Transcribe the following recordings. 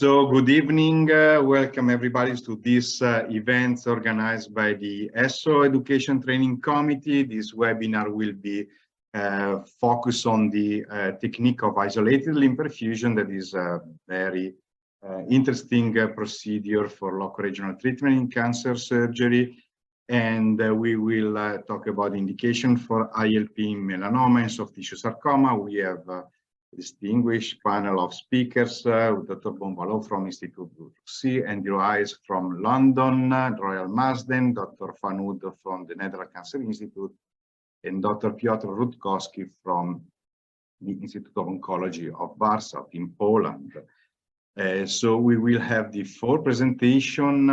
So good evening, welcome everybody to this event organized by the ESSO Education Training Committee. This webinar will be focused on the technique of isolated limb perfusion. That is a very interesting procedure for local regional treatment in cancer surgery. And we will talk about indication for ILP in melanoma and soft tissue sarcoma. We have distinguished panel of speakers, Dr. Bonvalot from Institut, Andrew Hayes from London, Royal Marsden, Dr. Houdt from the Netherlands Cancer Institute, and Dr. Piotr Rutkowski from the Institute of Oncology of Warsaw in Poland. So we will have the full presentation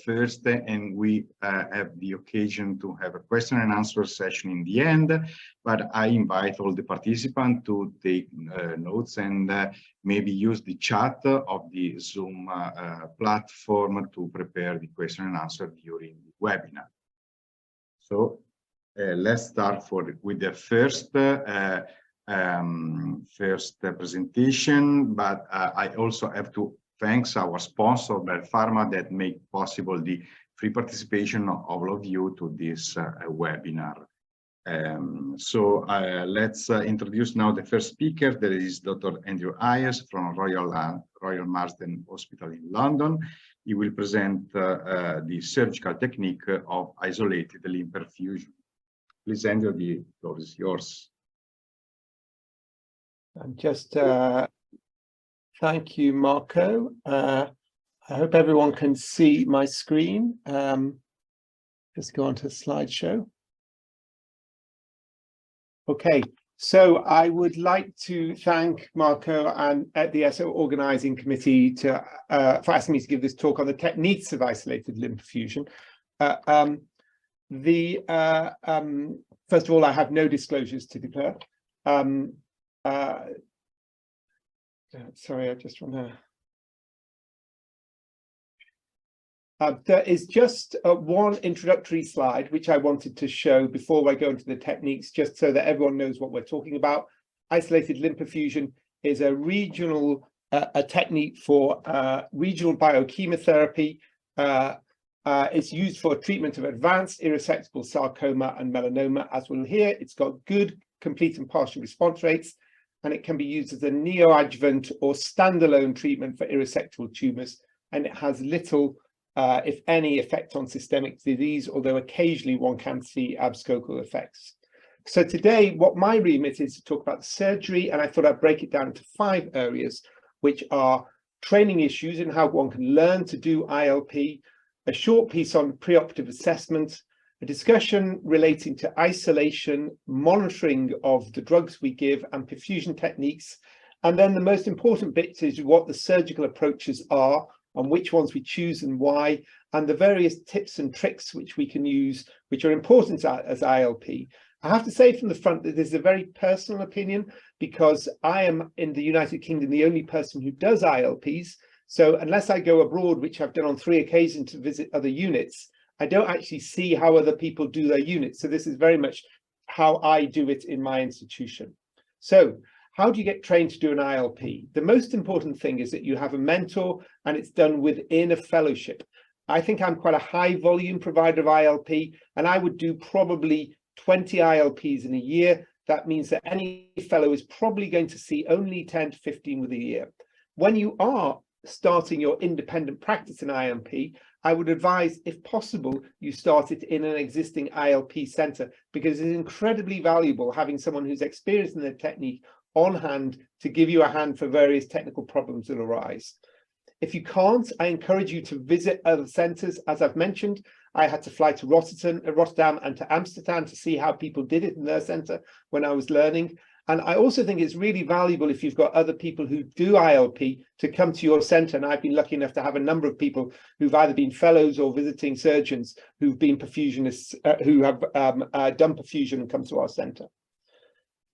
first, and we have the occasion to have a question and answer session in the end. But I invite all the participants to take notes and maybe use the chat of the Zoom platform to prepare the question and answer during the webinar. So let's start with the first presentation, but I also have to thank our sponsor, Bell Pharma, that make possible the free participation of all of you to this webinar. So let's introduce now the first speaker. That is Dr. Andrew Hayes from Royal Marsden Hospital in London. He will present the surgical technique of isolated limb perfusion. Please, Andrew, the floor is yours. And just thank you, Marco. I hope everyone can see my screen. Just go on to slideshow. Okay, so I would like to thank Marco and at the ESSO organizing committee for asking me to give this talk on the techniques of isolated limb perfusion. First of all, I have no disclosures to declare. Sorry, I just want to. There is just one introductory slide which I wanted to show before I go into the techniques, just so that everyone knows what we're talking about. Isolated limb perfusion is a regional technique for regional biochemotherapy. It's used for treatment of advanced irresectable sarcoma and melanoma. As we'll hear, it's got good complete and partial response rates, and it can be used as a neoadjuvant or standalone treatment for irresectable tumors, and it has little, if any, effect on systemic disease, although occasionally one can see abscopal effects. So today, what my remit is to talk about surgery, and I thought I'd break it down into 5 areas, which are training issues and how one can learn to do ILP, a short piece on preoperative assessment, a discussion relating to isolation, monitoring of the drugs we give, and perfusion techniques. And then the most important bit is what the surgical approaches are, and which ones we choose and why, and the various tips and tricks which we can use, which are important as ILP. I have to say from the front that this is a very personal opinion, because I am in the United Kingdom the only person who does ILPs. So unless I go abroad, which I've done on 3 occasions to visit other units, I don't actually see how other people do their units. So this is very much how I do it in my institution. So how do you get trained to do an ILP? The most important thing is that you have a mentor, and it's done within a fellowship. I think I'm quite a high volume provider of ILP, and I would do probably 20 ILPs in a year. That means that any fellow is probably going to see only 10 to 15 within a year. When you are starting your independent practice in ILP, I would advise, if possible, you start it in an existing ILP center, because it's incredibly valuable having someone who's experienced in the technique on hand to give you a hand for various technical problems that arise. If you can't, I encourage you to visit other centers. As I've mentioned, I had to fly to Rotterdam and to Amsterdam to see how people did it in their center when I was learning. And I also think it's really valuable if you've got other people who do ILP to come to your center. And I've been lucky enough to have a number of people who've either been fellows or visiting surgeons who've been perfusionists, who have done perfusion and come to our center.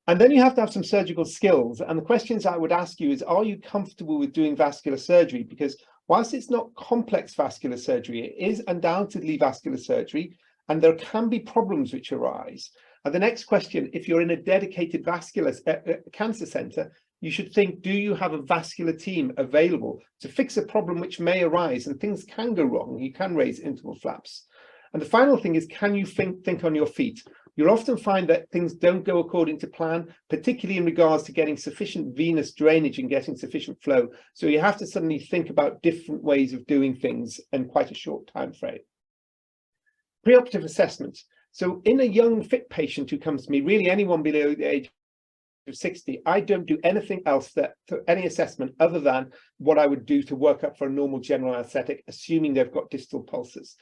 And then you have to have some surgical skills. And the questions I would ask you is, are you comfortable with doing vascular surgery? Because whilst it's not complex vascular surgery, it is undoubtedly vascular surgery, and there can be problems which arise. And the next question, if you're in a dedicated vascular cancer center, you should think, do you have a vascular team available to fix a problem which may arise? And things can go wrong. You can raise interval flaps. And the final thing is, can you think on your feet? You'll often find that things don't go according to plan, particularly in regards to getting sufficient venous drainage and getting sufficient flow. So you have to suddenly think about different ways of doing things in quite a short time frame. Preoperative assessment. So in a young fit patient who comes to me, really anyone below the age of 60, I don't do anything else for any assessment other than what I would do to work up for a normal general anesthetic, assuming they've got distal pulses.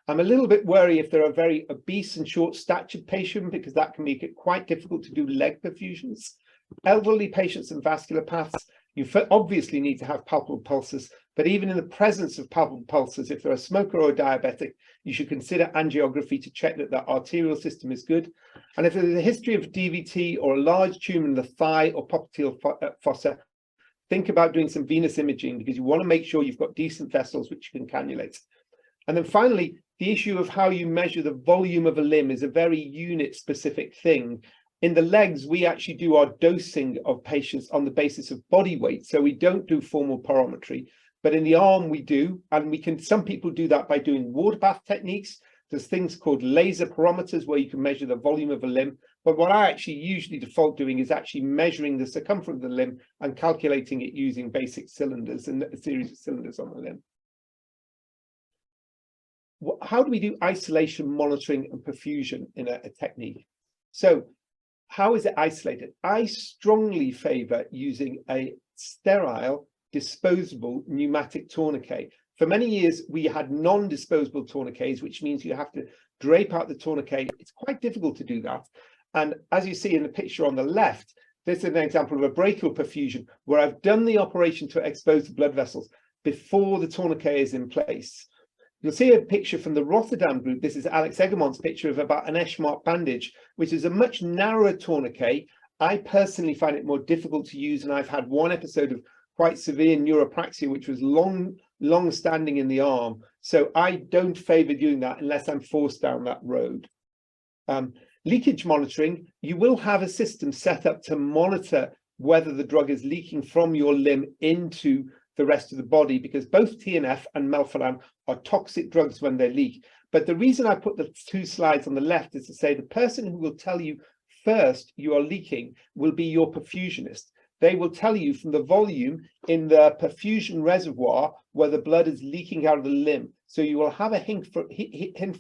I'm a little bit wary if they're a very obese and short-statured patient, because that can make it quite difficult to do leg perfusions. Elderly patients and vascular paths, you obviously need to have palpable pulses, but even in the presence of palpable pulses, if they're a smoker or a diabetic, you should consider angiography to check that the arterial system is good. And if there's a history of DVT or a large tumor in the thigh or popliteal fossa, think about doing some venous imaging, because you want to make sure you've got decent vessels which you can cannulate. And then finally, the issue of how you measure the volume of a limb is a very unit-specific thing. In the legs, we actually do our dosing of patients on the basis of body weight, so we don't do formal pyrometry. But in the arm, we do, and some people do that by doing water bath techniques. There's things called laser pyrometers where you can measure the volume of a limb. But what I actually usually default doing is actually measuring the circumference of the limb and calculating it using basic cylinders and a series of cylinders on the limb. How do we do isolation, monitoring, and perfusion in a technique? So how is it isolated? I strongly favor using a sterile, disposable pneumatic tourniquet. For many years, we had non-disposable tourniquets, which means you have to drape out the tourniquet. It's quite difficult to do that. And as you see in the picture on the left, this is an example of a brachial perfusion where I've done the operation to expose the blood vessels before the tourniquet is in place. You'll see a picture from the Rotterdam group. This is Alex Egermont's picture of about an Eschmark bandage, which is a much narrower tourniquet. I personally find it more difficult to use, and I've had one episode of quite severe neuropraxia, which was long standing in the arm. So I don't favor doing that unless I'm forced down that road. Leakage monitoring, you will have a system set up to monitor whether the drug is leaking from your limb into the rest of the body, because both TNF and melphalan are toxic drugs when they leak. But the reason I put the two slides on the left is to say the person who will tell you first you are leaking will be your perfusionist. They will tell you from the volume in the perfusion reservoir where the blood is leaking out of the limb. So you will have a hint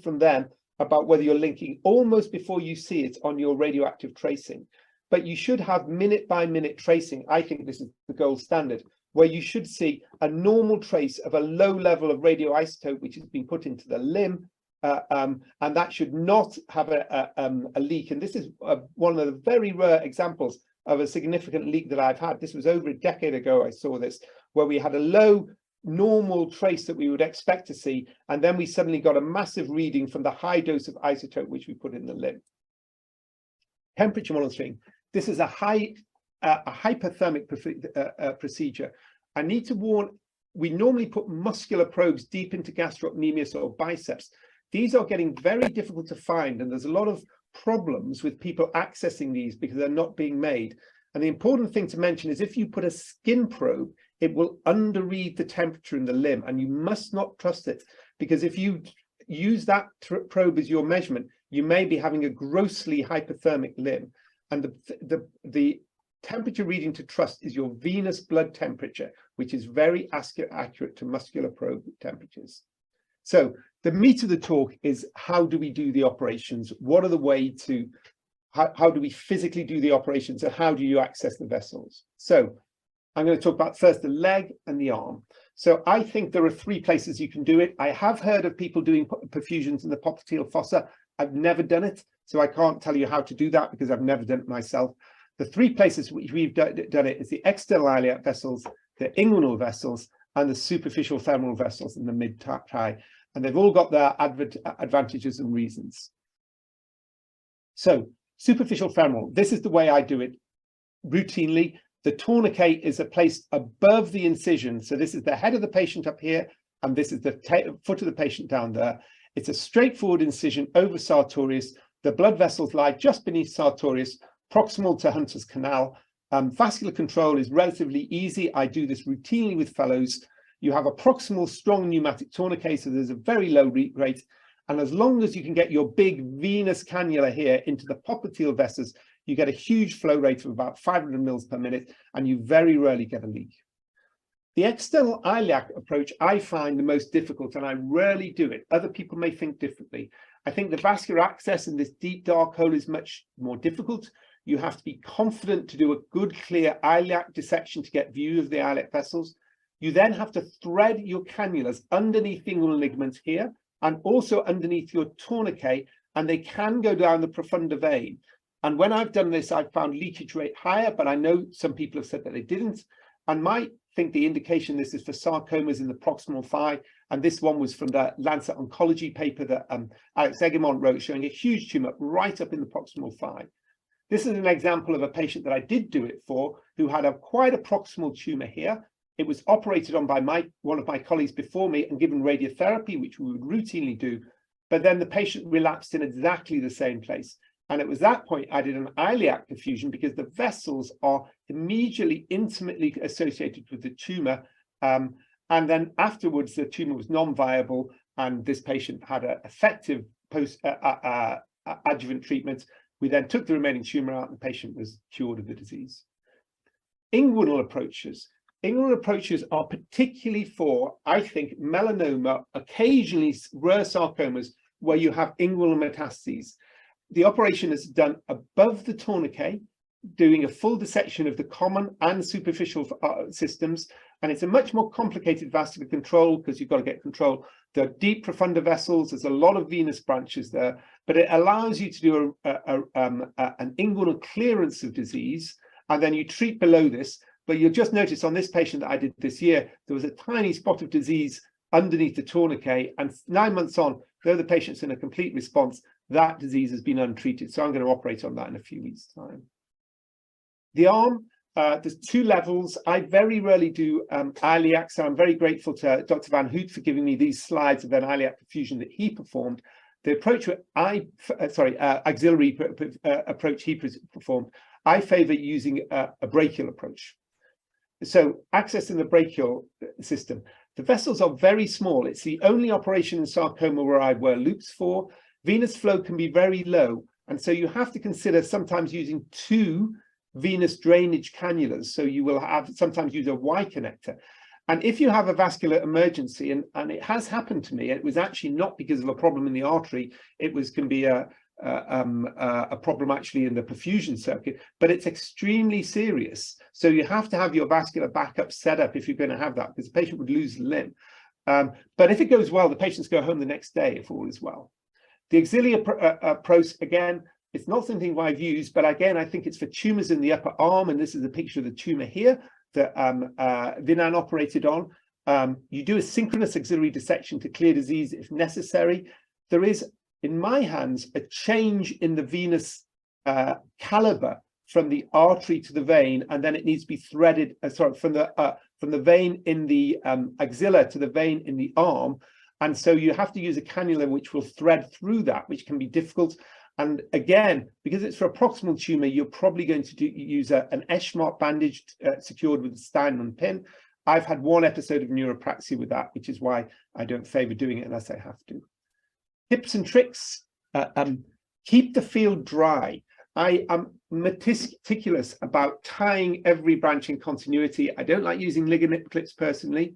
from them about whether you're leaking almost before you see it on your radioactive tracing. But you should have minute-by-minute tracing. I think this is the gold standard, where you should see a normal trace of a low level of radioisotope which has been put into the limb, and that should not have a leak. And this is one of the very rare examples of a significant leak that I've had. This was over a decade ago I saw this, where we had a low normal trace that we would expect to see, and then we suddenly got a massive reading from the high dose of isotope which we put in the limb. Temperature monitoring. This is a hyperthermic procedure. I need to warn, we normally put muscular probes deep into gastrocnemius or biceps. These are getting very difficult to find, and there's a lot of problems with people accessing these because they're not being made. And the important thing to mention is if you put a skin probe, it will underread the temperature in the limb, and you must not trust it, because if you use that probe as your measurement, you may be having a grossly hypothermic limb. And the temperature reading to trust is your venous blood temperature, which is very accurate to muscular probe temperatures. So the meat of the talk is, how do we do the operations? What are the ways to, how do we physically do the operations, and how do you access the vessels? So I'm going to talk about first the leg and the arm. So I think there are three places you can do it. I have heard of people doing perfusions in the popliteal fossa. I've never done it, so I can't tell you how to do that because I've never done it myself. The three places which we've done it is the external iliac vessels, the inguinal vessels, and the superficial femoral vessels in the mid-thigh. And they've all got their advantages and reasons. So superficial femoral, this is the way I do it routinely. The tourniquet is placed above the incision. So this is the head of the patient up here, and this is the foot of the patient down there. It's a straightforward incision over sartorius. The blood vessels lie just beneath sartorius, proximal to Hunter's canal. Vascular control is relatively easy. I do this routinely with fellows. You have a proximal strong pneumatic tourniquet, so there's a very low leak rate. And as long as you can get your big venous cannula here into the popliteal vessels, you get a huge flow rate of about 500 mils per minute, and you very rarely get a leak. The external iliac approach I find the most difficult, and I rarely do it. Other people may think differently. I think the vascular access in this deep dark hole is much more difficult. You have to be confident to do a good, clear iliac dissection to get view of the iliac vessels. You then have to thread your cannulas underneath the inguinal ligament here, and also underneath your tourniquet, and they can go down the profunda vein. And when I've done this, I've found leakage rate higher, but I know some people have said that they didn't. And might think the indication this is for sarcomas in the proximal thigh, and this one was from the Lancet Oncology paper that Alex Egermont wrote, showing a huge tumor right up in the proximal thigh. This is an example of a patient that I did do it for, who had quite a proximal tumor here. It was operated on by one of my colleagues before me and given radiotherapy, which we would routinely do, but then the patient relapsed in exactly the same place. And it was that point I did an iliac perfusion, because the vessels are immediately intimately associated with the tumor. And then afterwards, the tumor was non-viable, and this patient had an effective post-adjuvant treatment. We then took the remaining tumor out, and the patient was cured of the disease. Inguinal approaches. Inguinal approaches are particularly for, I think, melanoma, occasionally rare sarcomas, where you have inguinal metastases. The operation is done above the tourniquet, doing a full dissection of the common and superficial systems. And it's a much more complicated vascular control, because you've got to get control. There are deep profunda vessels. There's a lot of venous branches there, but it allows you to do an inguinal clearance of disease, and then you treat below this. But you'll just notice on this patient that I did this year, there was a tiny spot of disease underneath the tourniquet, and 9 months on, though the patient's in a complete response, that disease has been untreated. So I'm going to operate on that in a few weeks' time. The arm, there's two levels. I very rarely do iliac, so I'm very grateful to Dr. Van Houdt for giving me these slides of an iliac perfusion that he performed. The approach auxiliary approach he performed, I favor using a brachial approach. So accessing the brachial system. The vessels are very small. It's the only operation in sarcoma where I wear loops for. Venous flow can be very low, and so you have to consider sometimes using two venous drainage cannulas. So you will have sometimes use a Y connector. And if you have a vascular emergency, and it has happened to me, it was actually not because of a problem in the artery, can be a problem actually in the perfusion circuit, but it's extremely serious. So you have to have your vascular backup set up if you're going to have that, because the patient would lose a limb. But if it goes well, the patients go home the next day if all is well. The auxiliary approach, again, it's not something I've used, but again, I think it's for tumors in the upper arm, and this is a picture of the tumor here that Winan operated on. You do a synchronous auxiliary dissection to clear disease if necessary. There is, in my hands, a change in the venous caliber from the artery to the vein, and then it needs to be threaded, from the vein in the axilla to the vein in the arm. And so you have to use a cannula which will thread through that, which can be difficult. And again, because it's for a proximal tumor, you're probably going to use an Eschmark bandage secured with a Steinmann pin. I've had one episode of neuropraxia with that, which is why I don't favor doing it unless I have to. Tips and tricks, keep the field dry. I am meticulous about tying every branch in continuity. I don't like using ligament clips personally.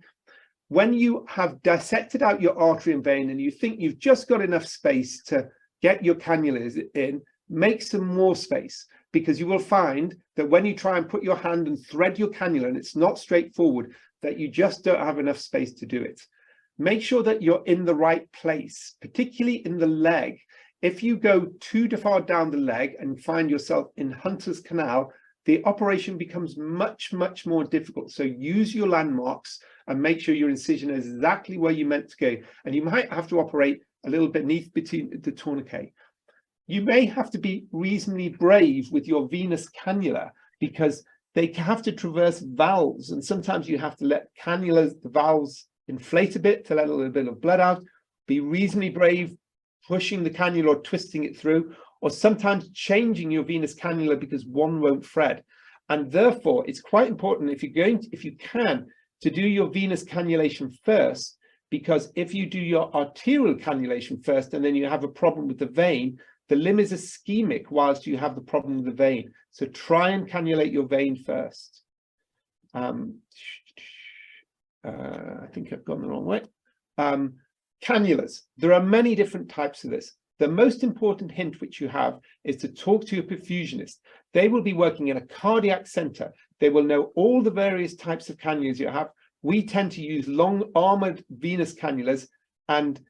When you have dissected out your artery and vein and you think you've just got enough space to get your cannulas in, make some more space, because you will find that when you try and put your hand and thread your cannula, and it's not straightforward, that you just don't have enough space to do it. Make sure that you're in the right place, particularly in the leg. If you go too far down the leg and find yourself in Hunter's Canal, the operation becomes much, much more difficult. So use your landmarks and make sure your incision is exactly where you meant to go. And you might have to operate a little beneath between the tourniquet. You may have to be reasonably brave with your venous cannula, because they have to traverse valves, and sometimes you have to let the valves inflate a bit to let a little bit of blood out. Be reasonably brave pushing the cannula or twisting it through, or sometimes changing your venous cannula because one won't thread. And therefore, it's quite important if you can, to do your venous cannulation first, because if you do your arterial cannulation first and then you have a problem with the vein, the limb is ischemic whilst you have the problem with the vein. So try and cannulate your vein first. I think I've gone the wrong way. Cannulas. There are many different types of this. The most important hint which you have is to talk to your perfusionist. They will be working in a cardiac center. They will know all the various types of cannulas you have. We tend to use long armored venous cannulas and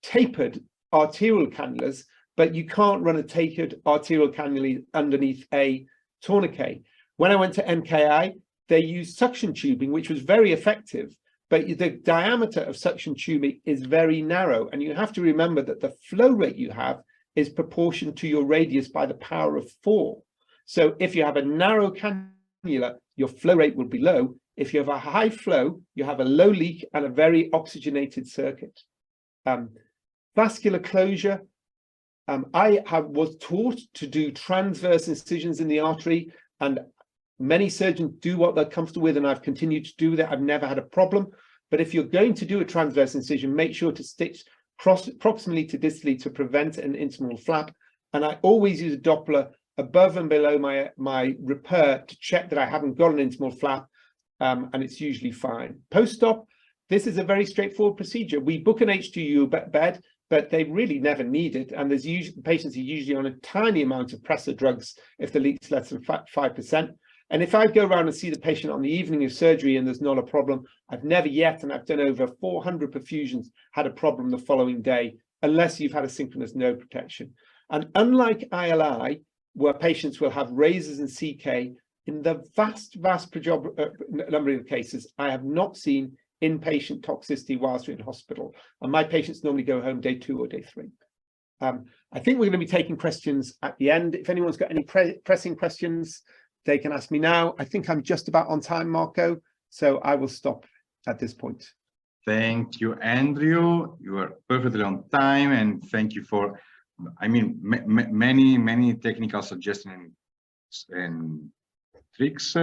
tapered arterial cannulas, but you can't run a tapered arterial cannula underneath a tourniquet. When I went to MKI, they used suction tubing, which was very effective, but the diameter of suction tubing is very narrow. And you have to remember that the flow rate you have is proportioned to your radius by the power of 4. So if you have a narrow cannula, your flow rate will be low. If you have a high flow, you have a low leak and a very oxygenated circuit. Vascular closure. I was taught to do transverse incisions in the artery, and many surgeons do what they're comfortable with, and I've continued to do that. I've never had a problem. But if you're going to do a transverse incision, make sure to stitch proximally to distally to prevent an intimal flap. And I always use a Doppler above and below my repair to check that I haven't got an intimal flap, and it's usually fine. Post-op, this is a very straightforward procedure. We book an HDU bed, but they really never need it. And there's usually patients are usually on a tiny amount of pressor drugs if the leak's less than 5%. And if I go around and see the patient on the evening of surgery and there's not a problem, I've never yet, and I've done over 400 perfusions, had a problem the following day, unless you've had a synchronous node protection. And unlike ILI, where patients will have razors and CK, in the vast number of cases, I have not seen inpatient toxicity whilst we're in hospital. And my patients normally go home day 2 or day 3. I think we're going to be taking questions at the end. If anyone's got any pressing questions, they can ask me now. I think I'm just about on time, Marco, so I will stop at this point. Thank you, Andrew. You are perfectly on time, and thank you for, I mean, many technical suggestions and tricks.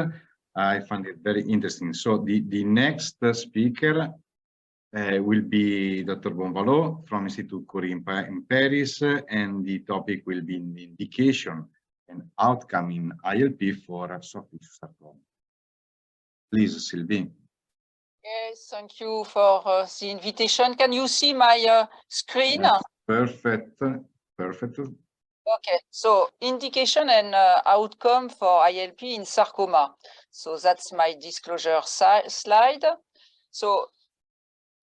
I find it very interesting. So the next speaker will be Dr. Bonvalot from Institut Curie in Paris, and the topic will be the indication and outcome in ILP for soft tissue sarcoma. Please, Sylvie. Yes, thank you for the invitation. Can you see my screen? Yes, perfect, perfect. Okay, so indication and outcome for ILP in sarcoma. So that's my disclosure slide. So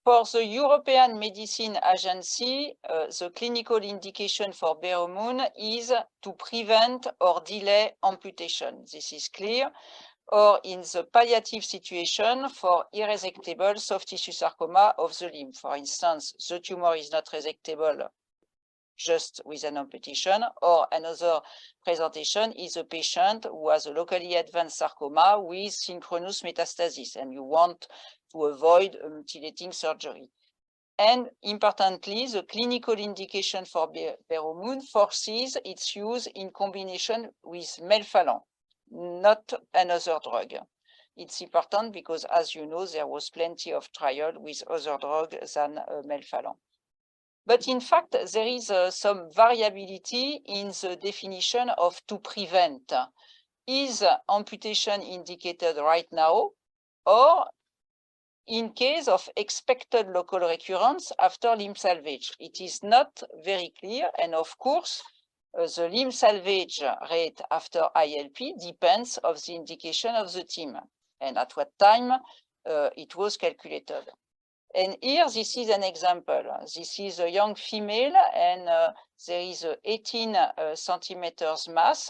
for the European Medicine Agency, the clinical indication for Beromun is to prevent or delay amputation. This is clear. Or in the palliative situation for irresectable soft tissue sarcoma of the limb. For instance, the tumor is not resectable just with an amputation, or another presentation is a patient who has a locally advanced sarcoma with synchronous metastasis, and you want to avoid a mutilating surgery. And importantly, the clinical indication for Beromun foresees its use in combination with melphalan, not another drug. It's important because, as you know, there was plenty of trial with other drugs than melphalan. But in fact, there is some variability in the definition of to prevent. Is amputation indicated right now, or in case of expected local recurrence after limb salvage? It is not very clear, and of course, the limb salvage rate after ILP depends on the indication of the team and at what time it was calculated. And here, this is an example. This is a young female, and there is a 18 centimeters mass,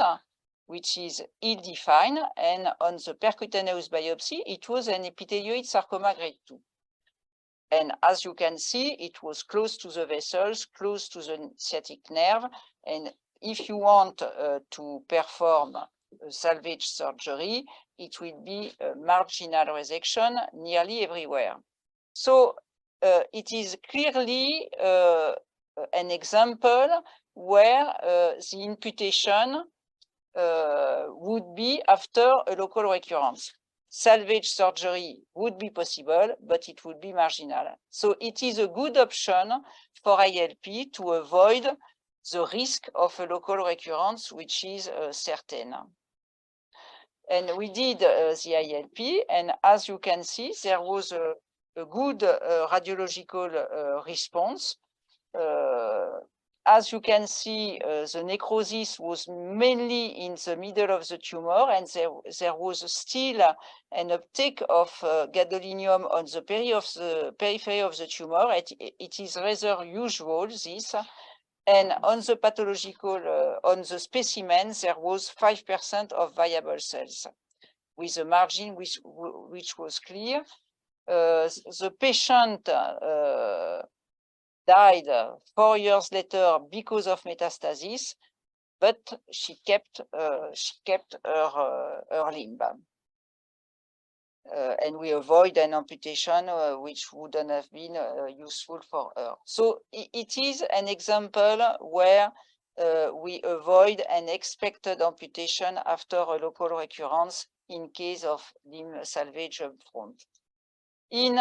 which is ill-defined. And on the percutaneous biopsy, it was an epithelioid sarcoma grade 2. And as you can see, it was close to the vessels, close to the sciatic nerve. And if you want to perform a salvage surgery, it will be a marginal resection nearly everywhere. So it is clearly an example where the imputation would be after a local recurrence. Salvage surgery would be possible, but it would be marginal. So it is a good option for ILP to avoid the risk of a local recurrence, which is certain. And we did the ILP, and as you can see, there was a good radiological response. As you can see, the necrosis was mainly in the middle of the tumor, and there was still an uptake of gadolinium on the periphery of the tumor. It is rather usual, this. And on the pathological, on the specimen, there was 5% of viable cells, with a margin which was clear. The patient died 4 years later because of metastasis, but she kept her limb. And we avoid an amputation which wouldn't have been useful for her. So it is an example where we avoid an expected amputation after a local recurrence in case of limb salvage up front. In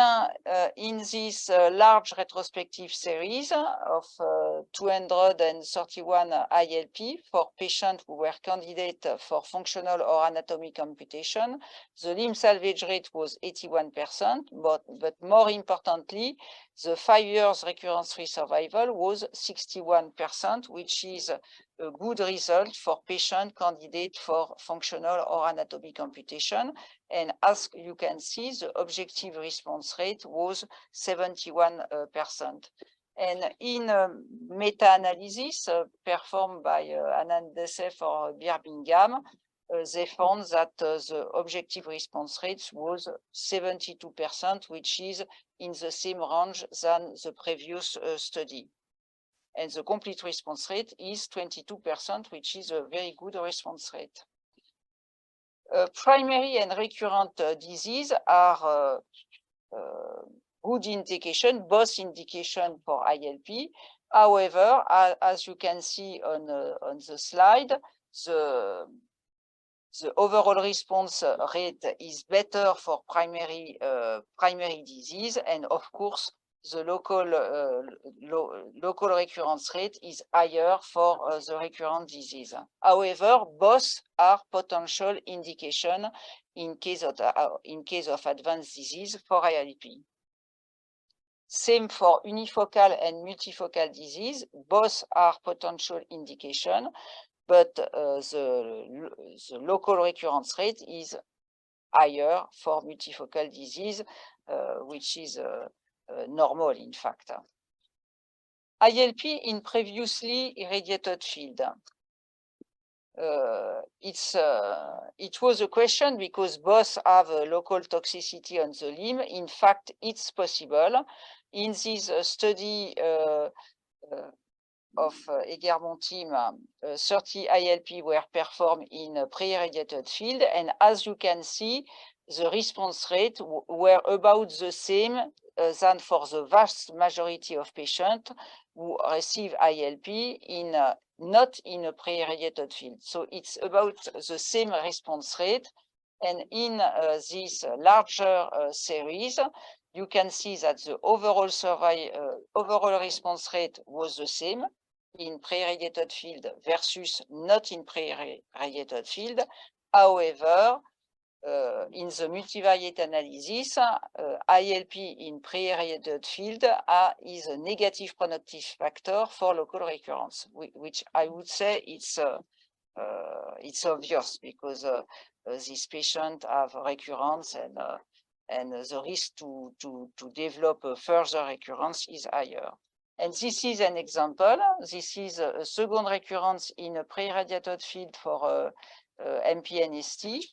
this large retrospective series of 231 ILP for patients who were candidate for functional or anatomic amputation, the limb salvage rate was 81%, but more importantly, the 5 years recurrence-free survival was 61%, which is a good result for patient candidate for functional or anatomic amputation. And as you can see, the objective response rate was 71%. And in a meta-analysis performed by Anand Dese for Birmingham, they found that the objective response rate was 72%, which is in the same range than the previous study. And the complete response rate is 22%, which is a very good response rate. Primary and recurrent disease are good indication, both indication for ILP. However, as you can see on the slide, the overall response rate is better for primary disease, and of course, the local recurrence rate is higher for the recurrent disease. However, both are potential indication in case of advanced disease for ILP. Same for unifocal and multifocal disease, both are potential indication, but the local recurrence rate is higher for multifocal disease, which is normal, in fact. ILP in previously irradiated field. It was a question because both have a local toxicity on the limb. In fact, it's possible. In this study of Egermont team, 30 ILP were performed in a pre-irradiated field, and as you can see, the response rate were about the same than for the vast majority of patients who receive ILP in not in a pre-irradiated field. So it's about the same response rate. And in this larger series, you can see that the overall response rate was the same in pre-irradiated field versus not in pre-irradiated field. However, in the multivariate analysis, ILP in pre-irradiated field is a negative prognostic factor for local recurrence, which I would say it's obvious because these patients have recurrence and the risk to develop a further recurrence is higher. And this is an example. This is a second recurrence in a pre-irradiated field for MPNST.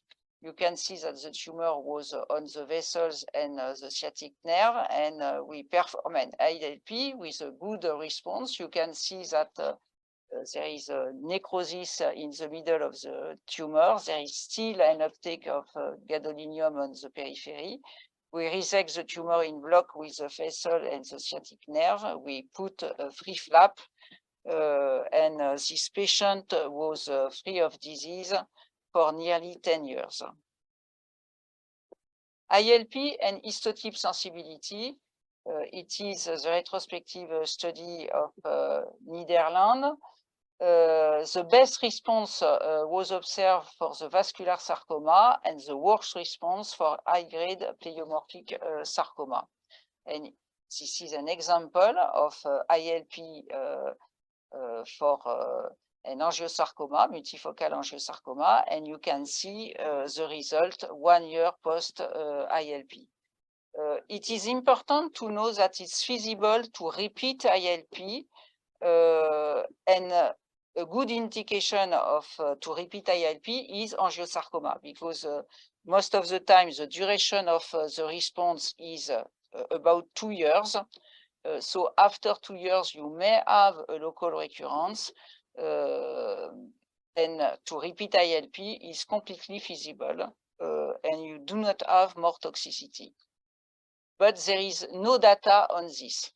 You can see that the tumor was on the vessels and the sciatic nerve, and we perform an ILP with a good response. You can see that there is a necrosis in the middle of the tumor. There is still an uptake of gadolinium on the periphery. We resect the tumor in block with the vessel and the sciatic nerve. We put a free flap and this patient was free of disease for nearly 10 years. ILP and histotype sensibility. It is the retrospective study of Nederlands. The best response was observed for the vascular sarcoma and the worst response for high-grade pleomorphic sarcoma. And this is an example of ILP for an angiosarcoma, multifocal angiosarcoma, and you can see the result 1 year post ILP. It is important to know that it's feasible to repeat ILP, and a good indication of to repeat ILP is angiosarcoma, because most of the time the duration of the response is about 2 years. So after 2 years, you may have a local recurrence, and to repeat ILP is completely feasible, and you do not have more toxicity. But there is no data on this.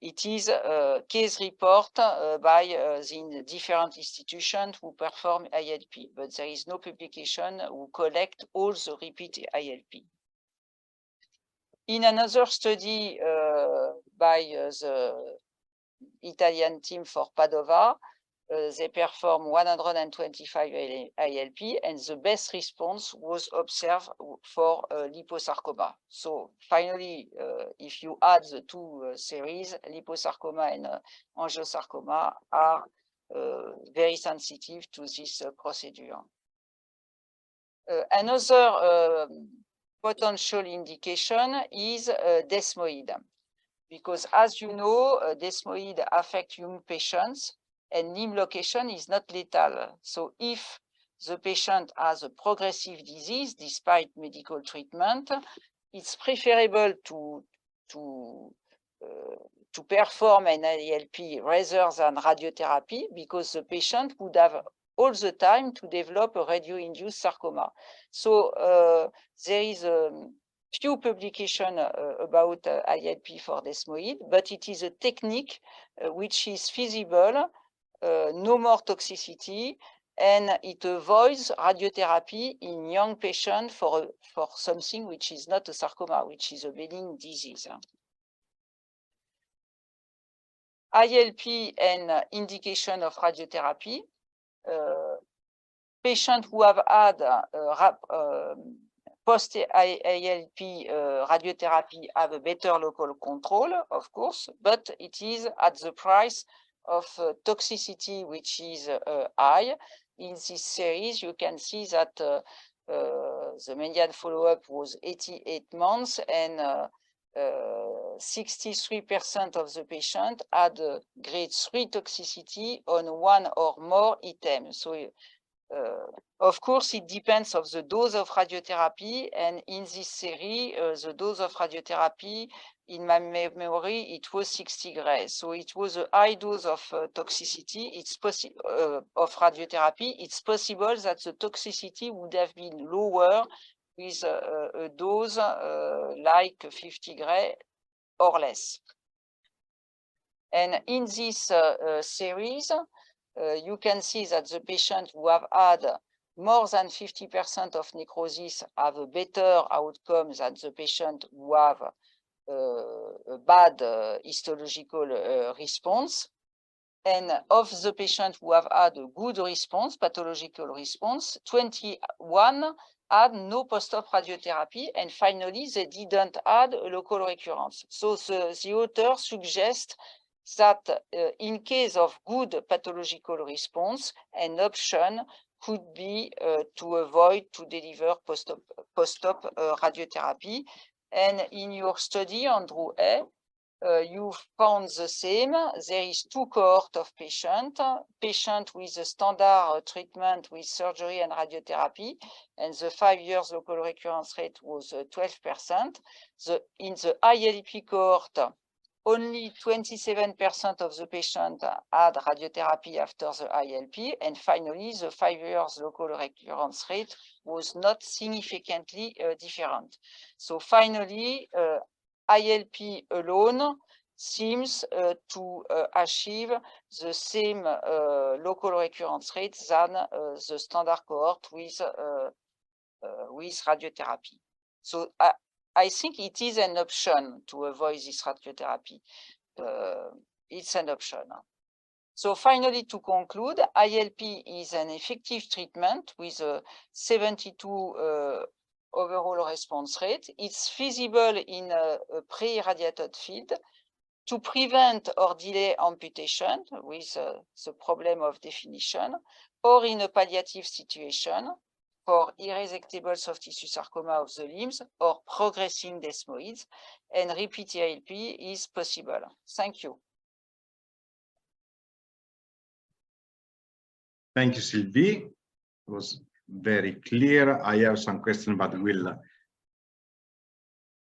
It is a case report by the different institutions who perform ILP, but there is no publication who collect all the repeat ILP. In another study by the Italian team for Padova, they performed 125 ILP, and the best response was observed for liposarcoma. So finally, if you add the two series, liposarcoma and angiosarcoma are very sensitive to this procedure. Another potential indication is desmoid, because as you know, desmoid affect young patients, and limb location is not lethal. So if the patient has a progressive disease despite medical treatment, it's preferable to perform an ILP rather than radiotherapy, because the patient would have all the time to develop a radio-induced sarcoma. So there is a few publications about ILP for desmoid, but it is a technique which is feasible, no more toxicity, and it avoids radiotherapy in young patients for something which is not a sarcoma, which is a benign disease. ILP and indication of radiotherapy. Patients who have had post-ILP radiotherapy have a better local control, of course, but it is at the price of toxicity, which is high. In this series, you can see that the median follow-up was 88 months, and 63% of the patients had grade 3 toxicity on one or more items. So, of course, it depends on the dose of radiotherapy, and in this series, the dose of radiotherapy, in my memory, it was 60 grays. So it was a high dose of toxicity. It's possible of radiotherapy. It's possible that the toxicity would have been lower with a dose like 50 gray or less. And in this series, you can see that the patients who have had more than 50% of necrosis have a better outcome than the patient who have a bad histological response. And of the patients who have had a good response, pathological response, 21 had no post-op radiotherapy, and finally they didn't add a local recurrence. So the author suggests that in case of good pathological response, an option could be to avoid to deliver post-op radiotherapy. And in your study, Andrew A., you found the same. There is two cohorts of patients with a standard treatment with surgery and radiotherapy, and the 5 years local recurrence rate was 12%. In the ILP cohort, only 27% of the patients had radiotherapy after the ILP, and finally, the 5 years local recurrence rate was not significantly different. So finally, ILP alone seems to achieve the same local recurrence rate than the standard cohort with radiotherapy. So I think it is an option to avoid this radiotherapy. It's an option. So finally, to conclude, ILP is an effective treatment with a 72 overall response rate. It's feasible in a pre-irradiated field to prevent or delay amputation with the problem of definition, or in a palliative situation for irresectable soft tissue sarcoma of the limbs or progressing desmoids, and repeat ILP is possible. Thank you. Thank you, Sylvie. It was very clear. I have some questions, but we'll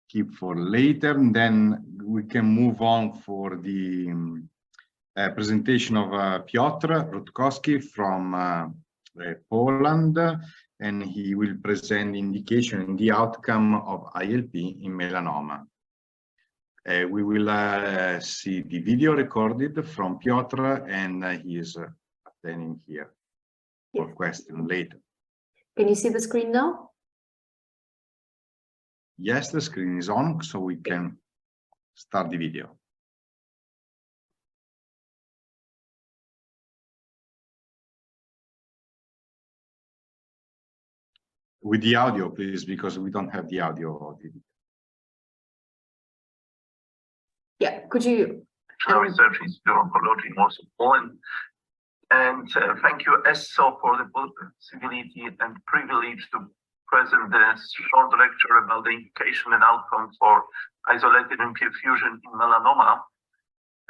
keep for later. And then we can move on for the presentation of Piotr Rutkowski from Poland, and he will present the indication and the outcome of ILP in melanoma. We will see the video recorded from Piotr, and he is attending here for question later. Can you see the screen now? Yes, the screen is on, so we can start the video. With the audio, please, because we don't have the audio. Yeah, could you? Our research Institute of Oncology in Warsaw, Poland. And thank you, ESSO, for the possibility and privilege to present this short lecture about the indication and outcome for isolated perfusion in melanoma.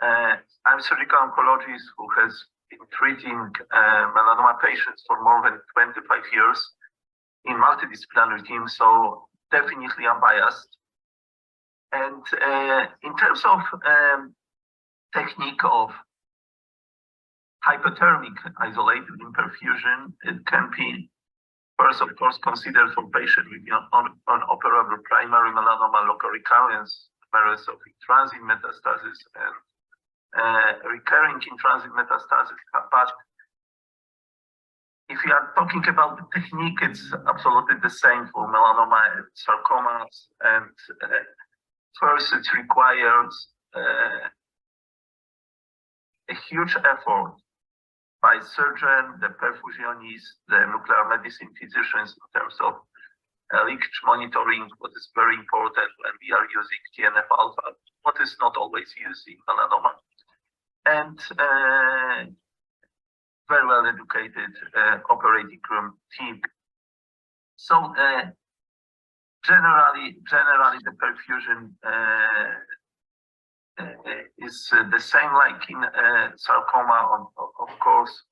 I'm a surgical oncologist who has been treating melanoma patients for more than 25 years in multidisciplinary teams, so definitely unbiased. And in terms of technique of hypothermic isolated perfusion, it can be first, of course, considered for patients with unoperable primary melanoma local recurrence, whereas of transient metastasis and recurring in transient metastasis. But if you are talking about the technique, it's absolutely the same for melanoma and sarcomas. And first, it requires a huge effort by surgeon, the perfusionists, the nuclear medicine physicians in terms of leakage monitoring, what is very important when we are using TNF-alpha, what is not always used in melanoma, and very well educated operating room team. So generally the perfusion is the same like in sarcoma. Of course,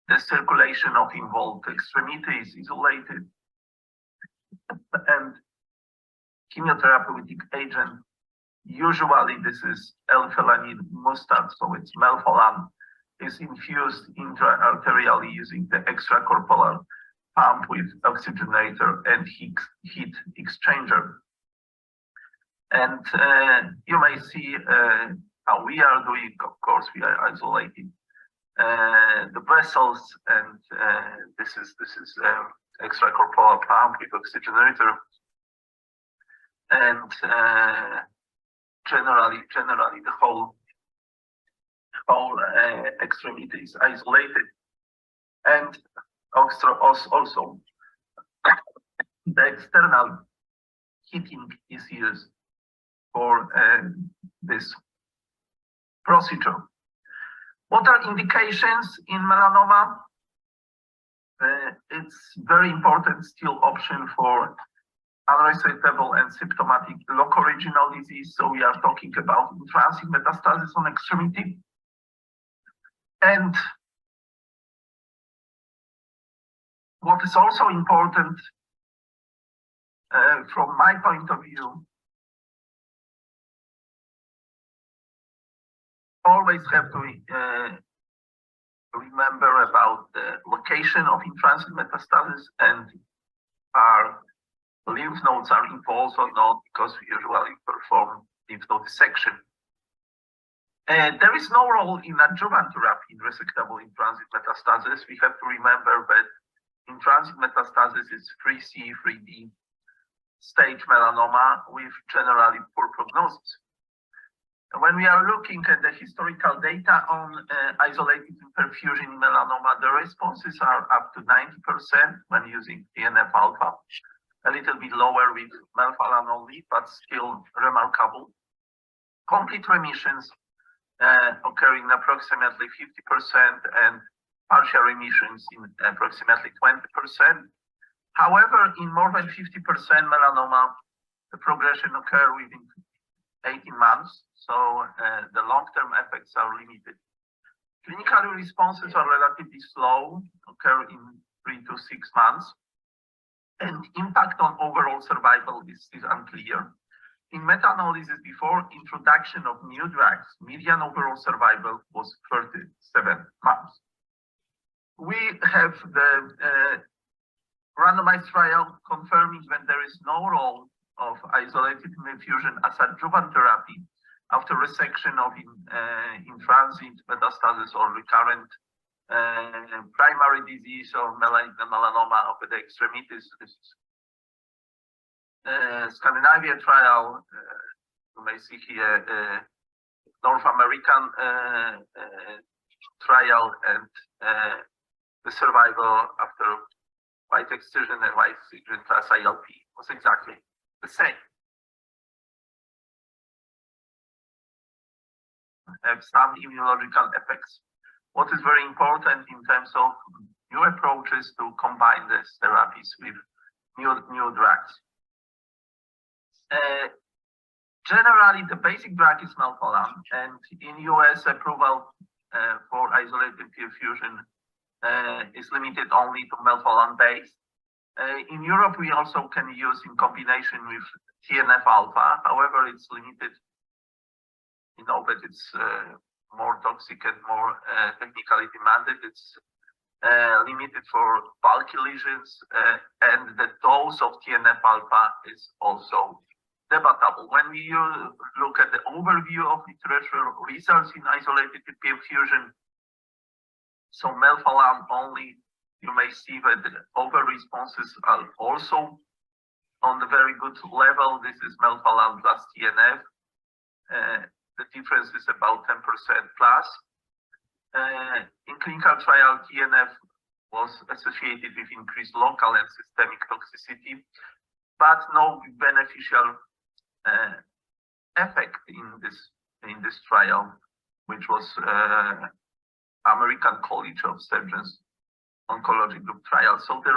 the circulation of involved extremity is isolated, and chemotherapeutic agent, usually this is L-phelanine mustard, so it's melphalan, is infused intra-arterially using the extracorporeal pump with oxygenator and heat exchanger. And you may see how we are doing. Of course, we are isolating the vessels, and this is extracorporeal pump with oxygenator, and generally the whole extremity is isolated, and also the external heating is used for this procedure. What are indications in melanoma? It's very important still option for unresectable and symptomatic local regional disease. So we are talking about transient metastasis on extremity. And what is also important from my point of view, always have to remember about the location of in-transit metastasis and are lymph nodes are involved or not, because we usually perform lymph node dissection. There is no role in adjuvant therapy in resectable in-transit metastasis. We have to remember that in-transit metastasis is 3C, 3D stage melanoma with generally poor prognosis. When we are looking at the historical data on isolated perfusion in melanoma, the responses are up to 90% when using TNF-alpha, a little bit lower with melphalan only, but still remarkable. Complete remissions occurring in approximately 50% and partial remissions in approximately 20%. However, in more than 50% melanoma, the progression occurs within 18 months, so the long-term effects are limited. Clinical responses are relatively slow, occur in 3 to 6 months, and impact on overall survival is unclear. In meta-analysis before introduction of new drugs, median overall survival was 37 months. We have the randomized trial confirming that there is no role of isolated perfusion as adjuvant therapy after resection of in-transit metastasis or recurrent primary disease or malignant melanoma of the extremities. This is Scandinavia trial. You may see here North American trial, and the survival after white excision and white excision plus ILP was exactly the same. Have some immunological effects. What is very important in terms of new approaches to combine these therapies with new drugs. Generally, the basic drug is melphalan, and in US approval for isolated perfusion is limited only to melphalan based. In Europe, we also can use in combination with TNF-alpha. However, it's limited. You know that it's more toxic and more technically demanded. It's limited for bulky lesions, and the dose of TNF-alpha is also debatable. When we look at the overview of literature results in isolated perfusion, so melphalan only, you may see that the over responses are also on a very good level. This is melphalan plus TNF. The difference is about 10% plus. In clinical trial, TNF was associated with increased local and systemic toxicity, but no beneficial effect in this trial, which was American College of Surgeons Oncology group trial. So the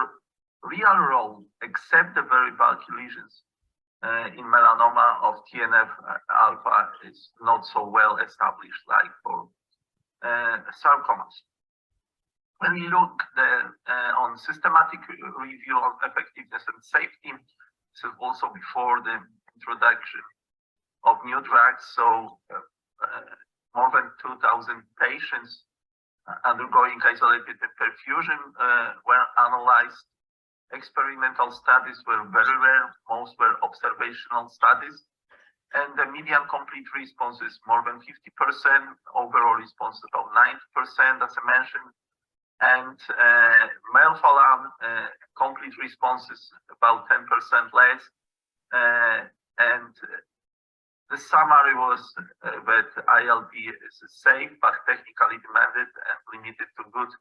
real role, except the very bulky lesions in melanoma of TNF-alpha, is not so well established like for sarcomas. When we look on systematic review of effectiveness and safety, this is also before the introduction of new drugs. So more than 2,000 patients undergoing isolated perfusion were analyzed. Experimental studies were very rare. Most were observational studies. And the median complete response is more than 50%. Overall response about 90%, as I mentioned. And melphalan complete response is about 10% less. And the summary was that ILP is safe but technically demanded and limited to good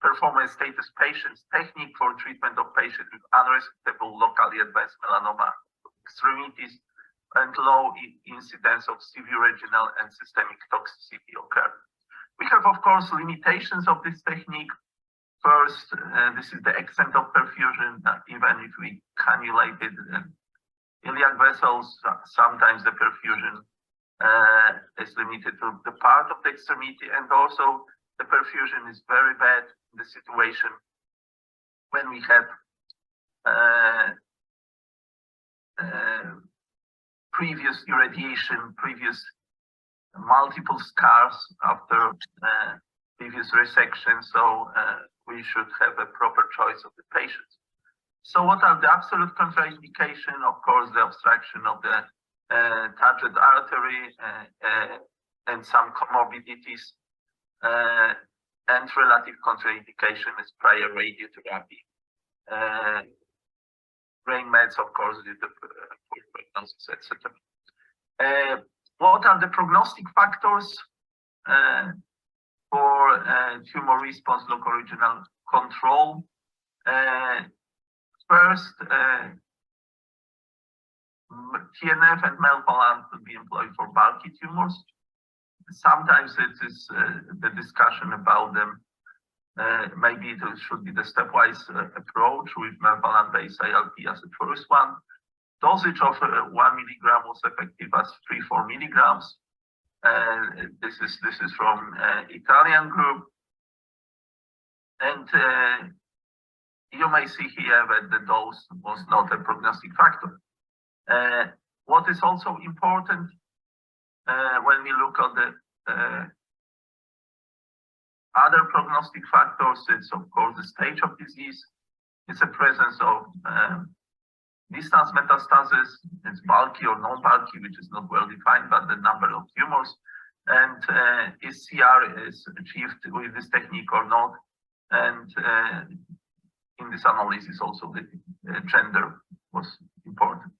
performance status patients. Technique for treatment of patients with unresectable locally advanced melanoma extremities and low incidence of severe regional and systemic toxicity occur. We have, of course, limitations of this technique. First, this is the extent of perfusion. Even if we cannulated iliac vessels, sometimes the perfusion is limited to the part of the extremity, and also the perfusion is very bad in the situation when we have previous irradiation, previous multiple scars after previous resection. So we should have a proper choice of the patients. So what are the absolute contraindication? Of course, the obstruction of the target artery, and some comorbidities, and relative contraindication is prior radiotherapy. Brain mets, of course, due to poor prognosis, etc. What are the prognostic factors for tumor response local regional control? First, TNF and melphalan could be employed for bulky tumors. Sometimes it is the discussion about them. Maybe it should be the stepwise approach with melphalan-based ILP as the first one. Dosage of 1 milligram was effective as 3-4 milligrams. This is from Italian group, and you may see here that the dose was not a prognostic factor. What is also important when we look at the other prognostic factors, it's of course the stage of disease, it's the presence of distance metastasis, it's bulky or non-bulky, which is not well defined, but the number of tumors, and is CR is achieved with this technique or not, and in this analysis also the gender was important.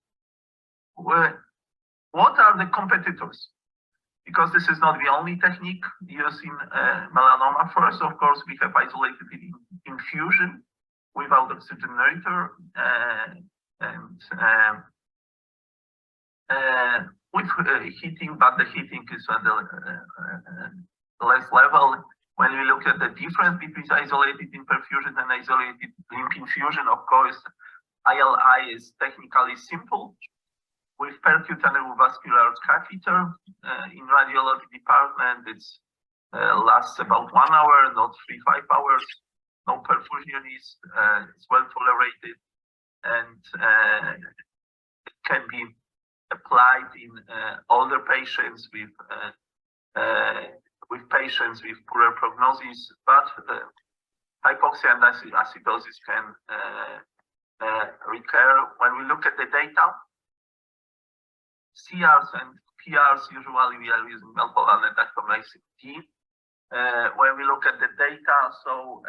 What are the competitors? Because this is not the only technique used in melanoma. First, of course, we have isolated infusion without oxygenator and with heating, but the heating is at the less level. When we look at the difference between isolated in perfusion and isolated lymph infusion, of course, ILI is technically simple. With percutaneous vascular catheter in radiology department, it lasts about 1 hour, not 3-5 hours. No perfusion is it's well tolerated, and it can be applied in older patients with patients with poorer prognosis, but hypoxia and acidosis can recur. When we look at the data, CRs and PRs, usually we are using melphalan and actomycin T. When we look at the data, so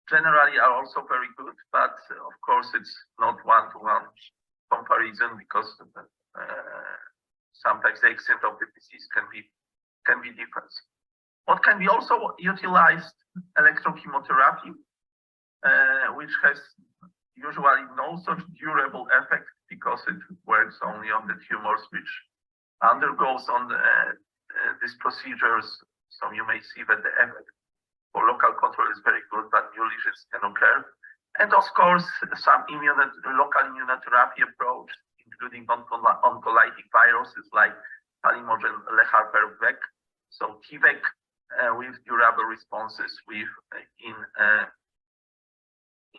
generally are also very good, but of course it's not one-to-one comparison because sometimes the extent of the disease can be different. What can be also utilized? Electrochemotherapy, which has usually no such durable effect because it works only on the tumors which undergoes on these procedures. So you may see that the effect for local control is very good, but new lesions can occur. And of course, some local immunotherapy approach, including oncolytic viruses like Palimogen, Leharper-Vec, so TVEC with durable responses in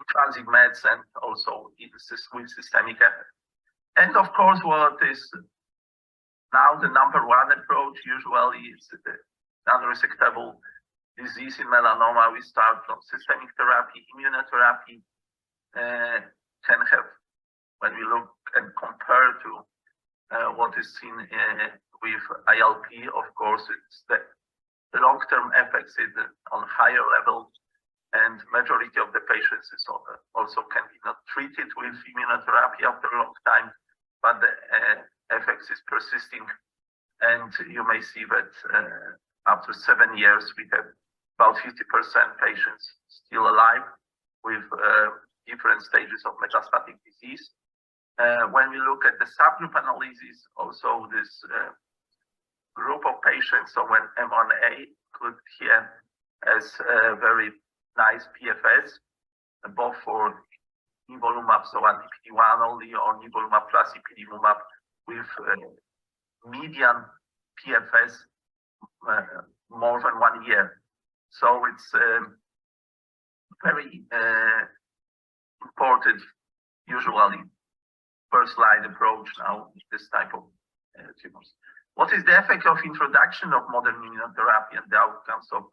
transit meds and also with systemic effect. And of course, what is now the #1 approach usually is the unresectable disease in melanoma. We start from systemic therapy, immunotherapy can have, when we look and compare to what is seen with ILP, of course, it's the long-term effects on higher level, and majority of the patients is also can be not treated with immunotherapy after a long time, but the effects is persisting. And you may see that after 7 years, we have about 50% patients still alive with different stages of metastatic disease. When we look at the subgroup analysis, also this group of patients, so when M1A included here as a very nice PFS, both for nivolumab, so anti-PD-1 only, or nivolumab plus ipilimumab with median PFS more than 1 year. So it's very important, usually first line approach now with this type of tumors. What is the effect of introduction of modern immunotherapy and the outcomes of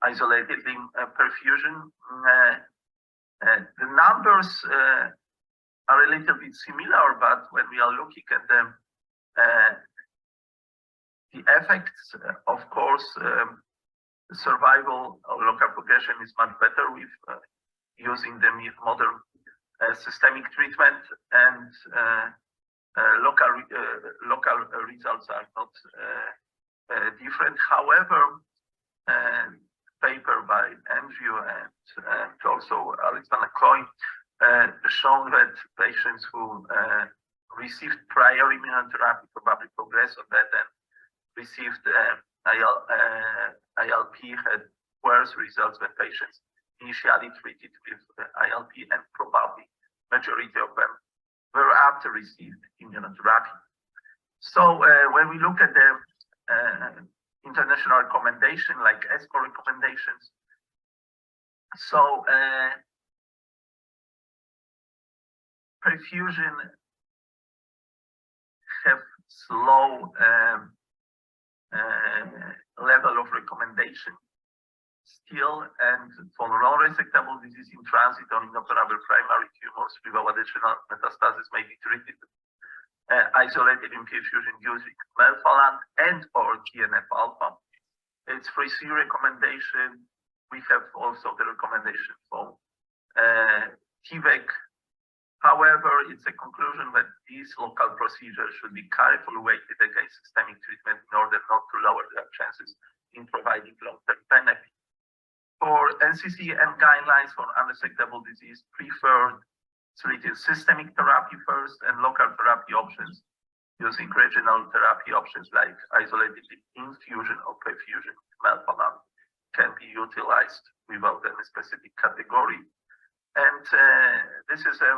isolated limb perfusion? The numbers are a little bit similar, but when we are looking at them, the effects, of course, the survival or local progression is much better with using the modern systemic treatment, and local results are not different. However, paper by Andrew and also Alexander Coyne shown that patients who received prior immunotherapy probably progressed on that and received ILP had worse results when patients initially treated with ILP, and probably majority of them were after received immunotherapy. So when we look at the international recommendation, like ESSO recommendations, so perfusion have slow level of recommendation still, and for non-resectable disease in transit on inoperable primary tumors without additional metastasis may be treated isolated in perfusion using melphalan and or TNF-alpha. It's 3C recommendation. We have also the recommendation for TVEC. However, it's a conclusion that these local procedures should be carefully weighted against systemic treatment in order not to lower their chances in providing long-term benefit. For NCCN guidelines for unresectable disease, preferred treated systemic therapy first and local therapy options using regional therapy options like isolated infusion or perfusion melphalan can be utilized without any specific category. And this is a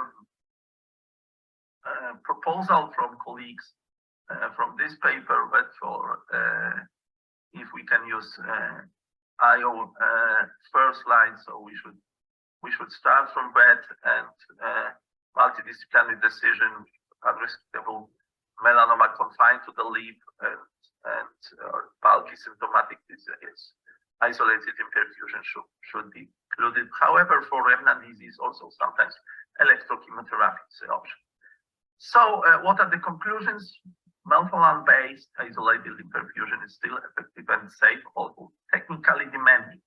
proposal from colleagues from this paper that for if we can use IO first line, so we should start from that, and multidisciplinary decision, unresectable melanoma confined to the lip and bulky symptomatic disease, isolated in perfusion should be included. However, for remnant disease, also sometimes electrochemotherapy is an option. So what are the conclusions? Melphalan-based isolated limb perfusion is still effective and safe, although technically demanding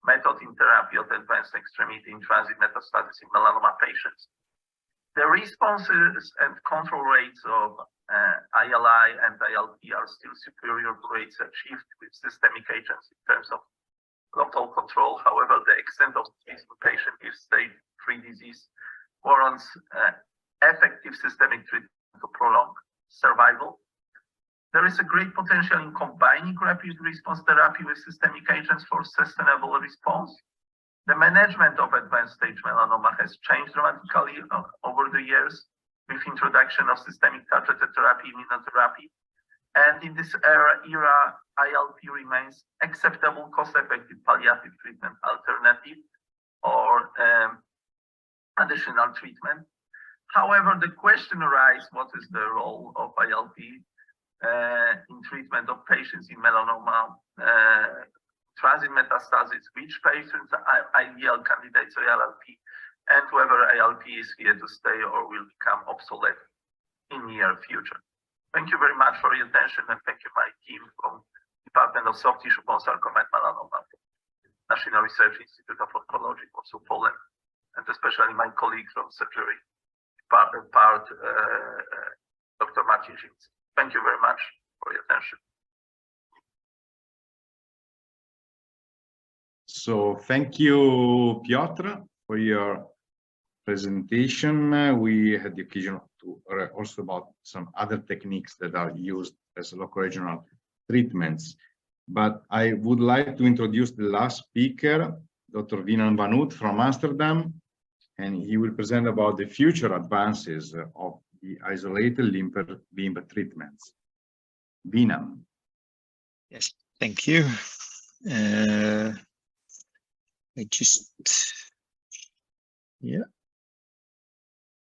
method in therapy of advanced extremity in transit metastasis in melanoma patients. The responses and control rates of ILI and ILP are still superior to rates achieved with systemic agents in terms of local control. However, the extent of disease in patient with stage 3 disease warrants effective systemic treatment to prolong survival. There is a great potential in combining rapid response therapy with systemic agents for sustainable response. The management of advanced stage melanoma has changed dramatically over the years with introduction of systemic targeted therapy, immunotherapy. And in this era, ILP remains acceptable, cost-effective palliative treatment alternative or additional treatment. However, the question arises, what is the role of ILP in treatment of patients in melanoma, transit metastasis, which patients are ideal candidates for ILP, and whether ILP is here to stay or will become obsolete in near future. Thank you very much for your attention, and thank you my team from Department of Soft Tissue Bone Sarcoma and Melanoma, National Research Institute of Oncology, also Poland, and especially my colleague from surgery part, Dr. Marcin. Thank you very much for your attention. So thank you, Piotr, for your presentation. We had the occasion to also about some other techniques that are used as local regional treatments. But I would like to introduce the last speaker, Dr. Winan from Amsterdam, and he will present about the future advances of the isolated limb treatments. Winan. Yes, thank you. I just, yeah.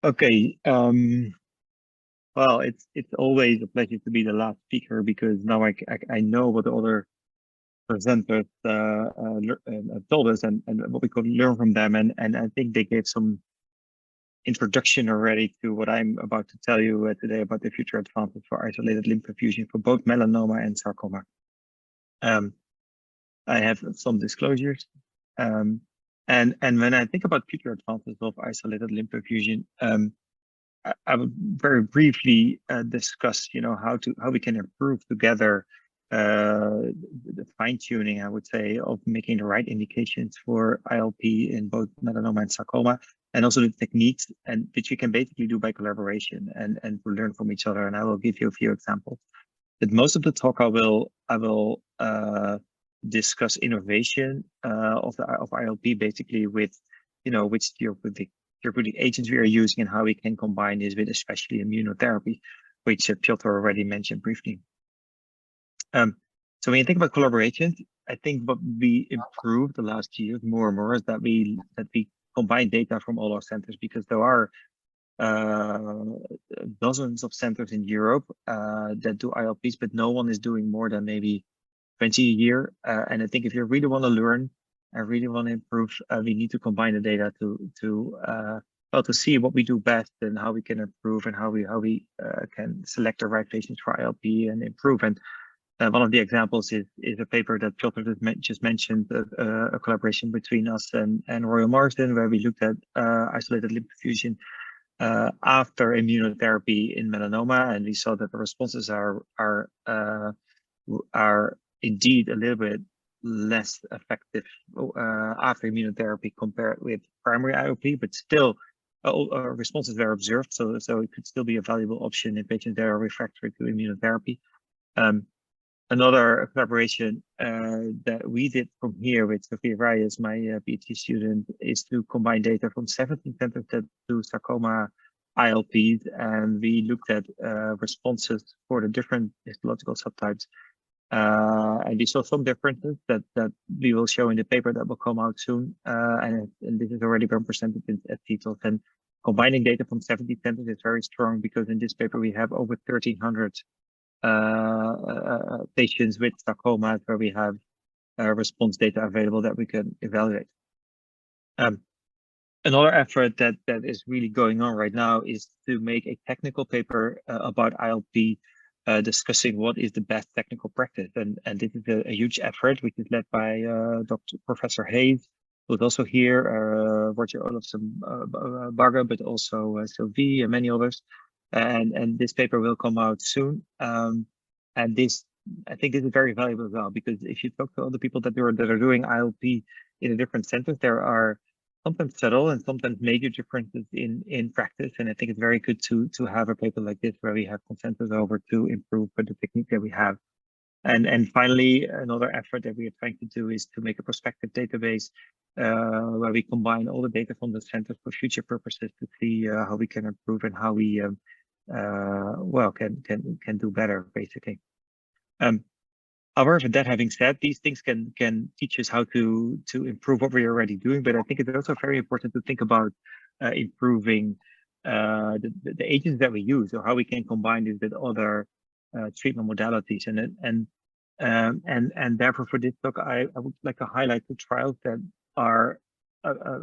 Okay. Well, it's always a pleasure to be the last speaker because now I know what the other presenters told us and what we could learn from them, and I think they gave some introduction already to what I'm about to tell you today about the future advances for isolated lymphofusion for both melanoma and sarcoma. I have some disclosures. And when I think about future advances of isolated lymphofusion, I would very briefly discuss, how we can improve together the fine-tuning, I would say, of making the right indications for ILP in both melanoma and sarcoma, and also the techniques, and which we can basically do by collaboration and to learn from each other. And I will give you a few examples. But most of the talk I will discuss innovation of ILP, basically with which therapeutic agents we are using and how we can combine this with especially immunotherapy, which Piotr already mentioned briefly. So when you think about collaborations, I think what we improved the last years more and more is that we combine data from all our centers, because there are dozens of centers in Europe that do ILPs, but no one is doing more than maybe 20 a year. And I think if you really want to learn and really want to improve, we need to combine the data to see what we do best and how we can improve and how we can select the right patients for ILP and improve. And one of the examples is a paper that Piotr just mentioned, a collaboration between us and Royal Marsden, where we looked at isolated lymphofusion after immunotherapy in melanoma, and we saw that the responses are indeed a little bit less effective after immunotherapy compared with primary IOP, but still responses were observed, so it could still be a valuable option in patients that are refractory to immunotherapy. Another collaboration that we did from here with Sylvie, my PhD student, is to combine data from 17 centers that do sarcoma ILPs, and we looked at responses for the different histological subtypes. And we saw some differences that we will show in the paper that will come out soon. And this has already been presented at TITOS. And combining data from 70 centers is very strong, because in this paper we have over 1,300 patients with sarcoma where we have response data available that we can evaluate. Another effort that is really going on right now is to make a technical paper about ILP, discussing what is the best technical practice. And this is a huge effort, which is led by Professor Hayes, who's also here, Roger Olofsson-Bagge, but also Sylvie and many others. And this paper will come out soon. And I think this is very valuable as well, because if you talk to other people that are doing ILP in the different centers, there are sometimes subtle and sometimes major differences in practice. And I think it's very good to have a paper like this where we have consensus over to improve the technique that we have. And finally, another effort that we are trying to do is to make a prospective database where we combine all the data from the centers for future purposes to see how we can improve and how we can do better, basically. However, that having said, these things can teach us how to improve what we're already doing, but I think it's also very important to think about improving the agents that we use, or how we can combine this with other treatment modalities. And therefore, for this talk, I would like to highlight the trials that are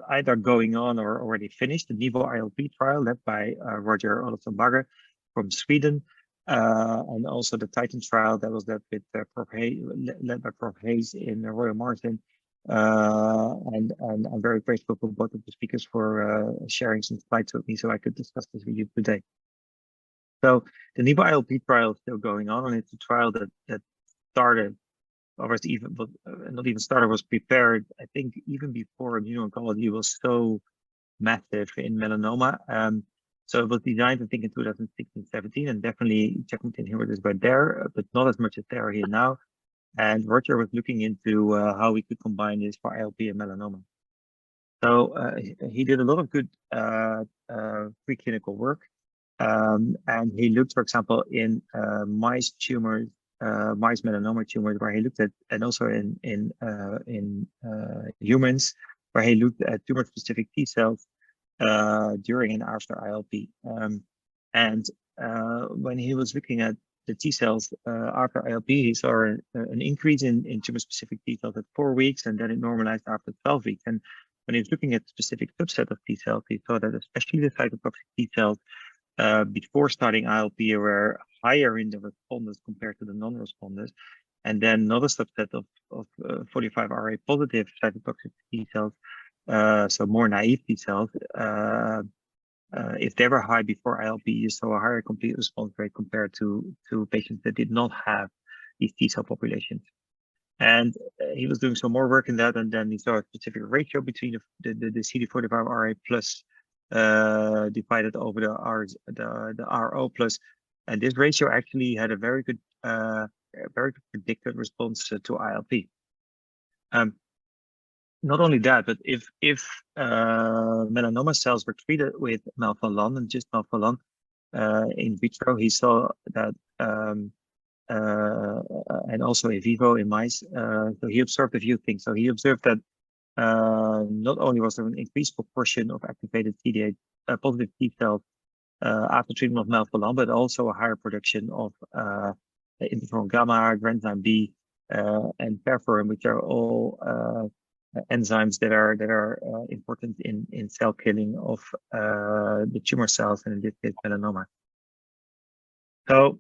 either going on or already finished. The NIVO ILP trial led by Roger Olofsson-Bagge from Sweden, and also the Titan trial that was led by Prof. Hayes in Royal Marsden. And I'm very grateful for both of the speakers for sharing some slides with me so I could discuss this with you today. So the NIVO ILP trial is still going on, and it's a trial that started, or was even not even started, was prepared, I think, even before immuno-oncology was so massive in melanoma. So it was designed, I think, in 2016-17, and definitely checkpoint inhibitors were there, but not as much as they are here now. And Roger was looking into how we could combine this for ILP and melanoma. So he did a lot of good preclinical work, and he looked, for example, in mice tumors, mice melanoma tumors, where he looked at, and also in humans, where he looked at tumor-specific T cells during and after ILP. And when he was looking at the T cells after ILP, he saw an increase in tumor-specific T cells at 4 weeks, and then it normalized after 12 weeks. And when he's looking at specific subset of T cells, he saw that especially the cytotoxic T cells before starting ILP were higher in the responders compared to the non-responders. And then another subset of 45RA positive cytotoxic T cells, so more naive T cells, if they were high before ILP, you saw a higher complete response rate compared to patients that did not have these T cell populations. And he was doing some more work in that, and then he saw a specific ratio between the CD45RA plus divided over the RO plus, and this ratio actually had a very good predicted response to ILP. Not only that, but if melanoma cells were treated with melphalan and just melphalan in vitro, he saw that, and also in vivo in mice. So he observed a few things. So he observed that not only was there an increased proportion of activated CD8 positive T cells after treatment of melphalan, but also a higher production of interferon gamma, granzyme B, and perforin, which are all enzymes that are important in cell killing of the tumor cells, and in this case melanoma. So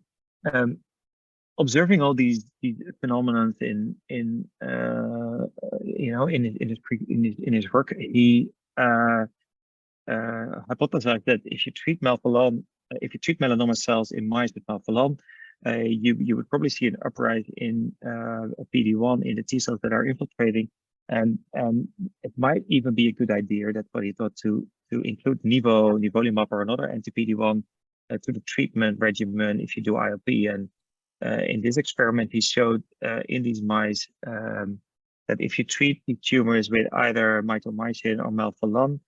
observing all these phenomena in his work, he hypothesized that if you treat melanoma cells in mice with melphalan, you would probably see an uprise in PD-1 in the T cells that are infiltrating. And it might even be a good idea, that's what he thought, to include nivolumab or another anti-PD-1 to the treatment regimen if you do ILP. And in this experiment, he showed in these mice that if you treat the tumors with either mitomycin or melphalan,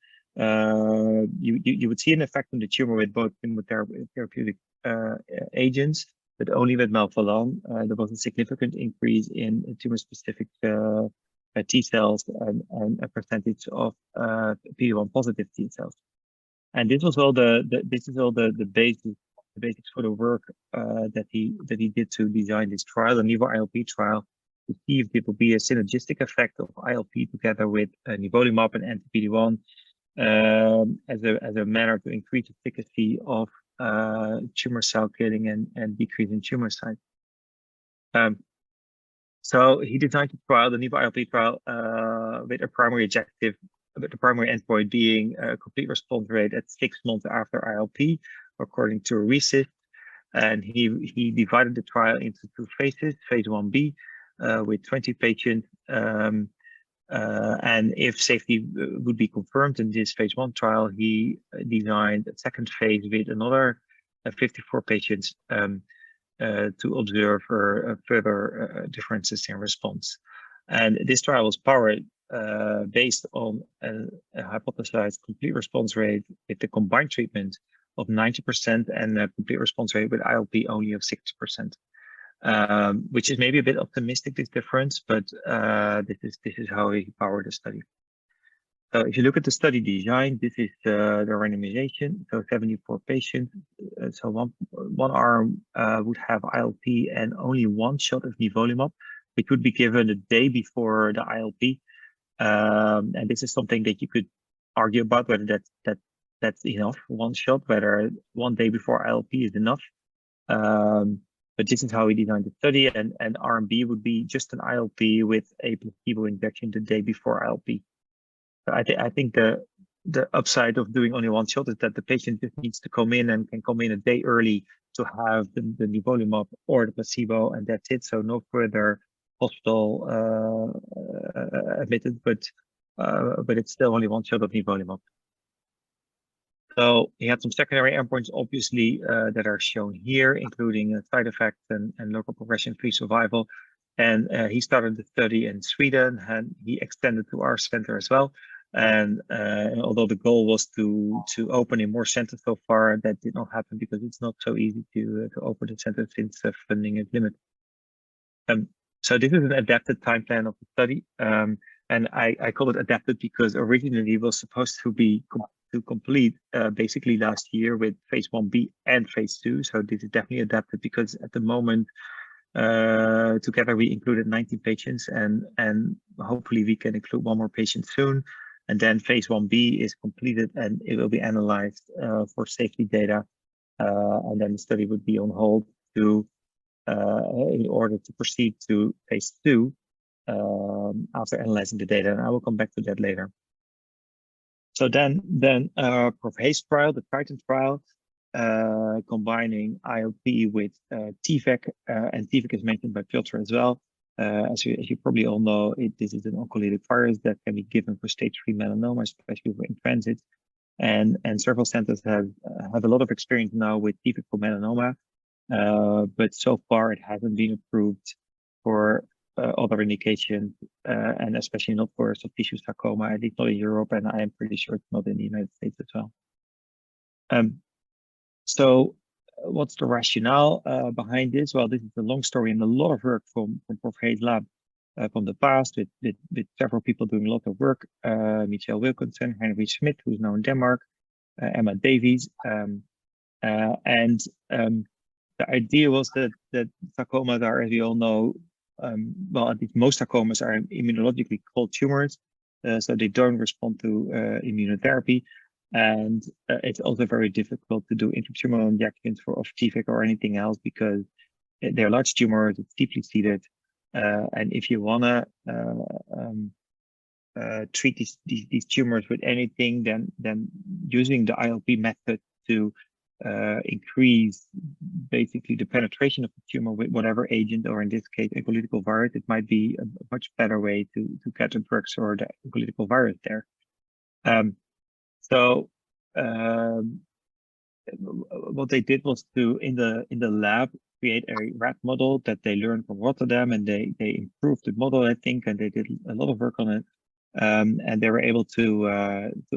you would see an effect on the tumor with both chemotherapeutic agents, but only with melphalan. There was a significant increase in tumor-specific T cells and a percentage of PD-1 positive T cells. And this was all the basics for the work that he did to design this trial, the Nivo ILP trial, to see if there would be a synergistic effect of ILP together with nivolumab and anti-PD-1 as a manner to increase efficacy of tumor cell killing and decrease in tumor size. So he designed the trial, the Nivo ILP trial, with a primary objective, with the primary endpoint being a complete response rate at 6 months after ILP, according to RECIST. And he divided the trial into 2 phases, phase 1B with 20 patients. And if safety would be confirmed in this phase 1 trial, he designed a second phase with another 54 patients to observe further differences in response. And this trial was powered based on a hypothesized complete response rate with the combined treatment of 90% and a complete response rate with ILP only of 60%, which is maybe a bit optimistic, this difference, but this is how he powered the study. So if you look at the study design, this is the randomization. So 74 patients. So one arm would have ILP and only 1 shot of nivolumab, which would be given the day before the ILP. And this is something that you could argue about whether that's enough, 1 shot, whether 1 day before ILP is enough. But this is how we designed the study, and arm B would be just an ILP with a placebo injection the day before ILP. I think the upside of doing only 1 shot is that the patient just needs to come in and can come in a day early to have the nivolumab or the placebo, and that's it. So no further hospital admitted, but it's still only 1 shot of nivolumab. So he had some secondary endpoints, obviously, that are shown here, including side effects and local progression-free survival. And he started the study in Sweden, and he extended to our center as well. And although the goal was to open in more centers so far, that did not happen because it's not so easy to open the center since funding is limited. So this is an adapted time plan of the study. And I call it adapted because originally it was supposed to be complete basically last year with phase 1B and phase 2. So this is definitely adapted because at the moment, together we included 19 patients, and hopefully we can include 1 more patient soon. And then phase 1b is completed and it will be analyzed for safety data. And then the study would be on hold in order to proceed to phase 2 after analyzing the data. And I will come back to that later. So then for phase trial, the Titan trial, combining ILP with TVEC, and TVEC is mentioned by Piotr as well. As you probably all know, this is an oncolytic virus that can be given for stage 3 melanoma, especially in transit. And several centers have a lot of experience now with TVEC for melanoma, but so far it hasn't been approved for other indications, and especially not for soft tissue sarcoma, at least not in Europe, and I am pretty sure it's not in the United States as well. So what's the rationale behind this? Well, this is a long story and a lot of work from Prof. Hayes' lab from the past with several people doing a lot of work. Michelle Wilkinson, Henry Schmidt, who's now in Denmark, Emma Davies. The idea was that sarcomas are, as we all know, well, at least most sarcomas are immunologically cold tumors, so they don't respond to immunotherapy. And it's also very difficult to do intratumoral injections of TVEC or anything else because they're large tumors, it's deeply seated. And if you want to treat these tumors with anything, then using the ILP method to increase basically the penetration of the tumor with whatever agent, or in this case, oncolytical virus, it might be a much better way to get the drugs or the oncolytical virus there. So what they did was to in the lab create a rat model that they learned from Rotterdam, and they improved the model, I think, and they did a lot of work on it. And they were able to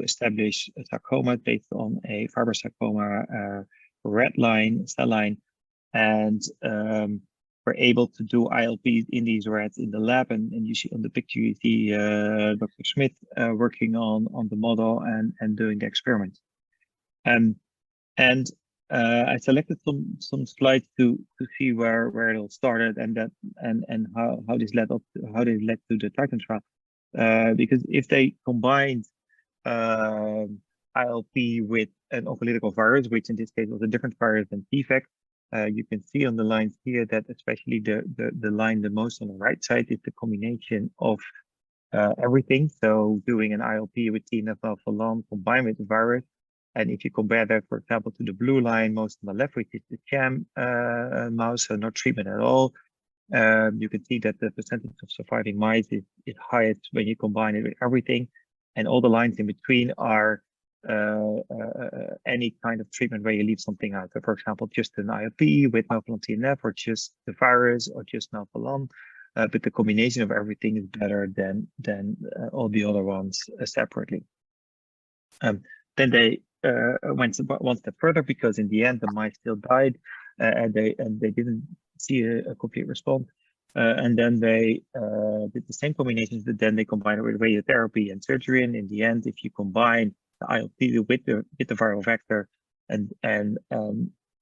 establish a sarcoma based on a fibrosarcoma rat line, cell line, and were able to do ILP in these rats in the lab. And you see on the picture, you see Dr. Smith working on the model and doing the experiments. I selected some slides to see where it all started and how this led to the Titan trial. Because if they combined ILP with an oncolytical virus, which in this case was a different virus than TVEC, you can see on the lines here that especially the line the most on the right side is the combination of everything. So doing an ILP with TNF-alpha-LON combined with the virus. And if you compare that, for example, to the blue line most on the left, which is the sham mouse, so no treatment at all, you can see that the percentage of surviving mice is highest when you combine it with everything. And all the lines in between are any kind of treatment where you leave something out. So for example, just an ILP with melphalan TNF, or just the virus, or just melphalan. But the combination of everything is better than all the other ones separately. Then they went one step further, because in the end the mice still died, and they didn't see a complete response. And then they did the same combinations, but then they combined it with radiotherapy and surgery. And in the end, if you combine the ILP with the viral vector and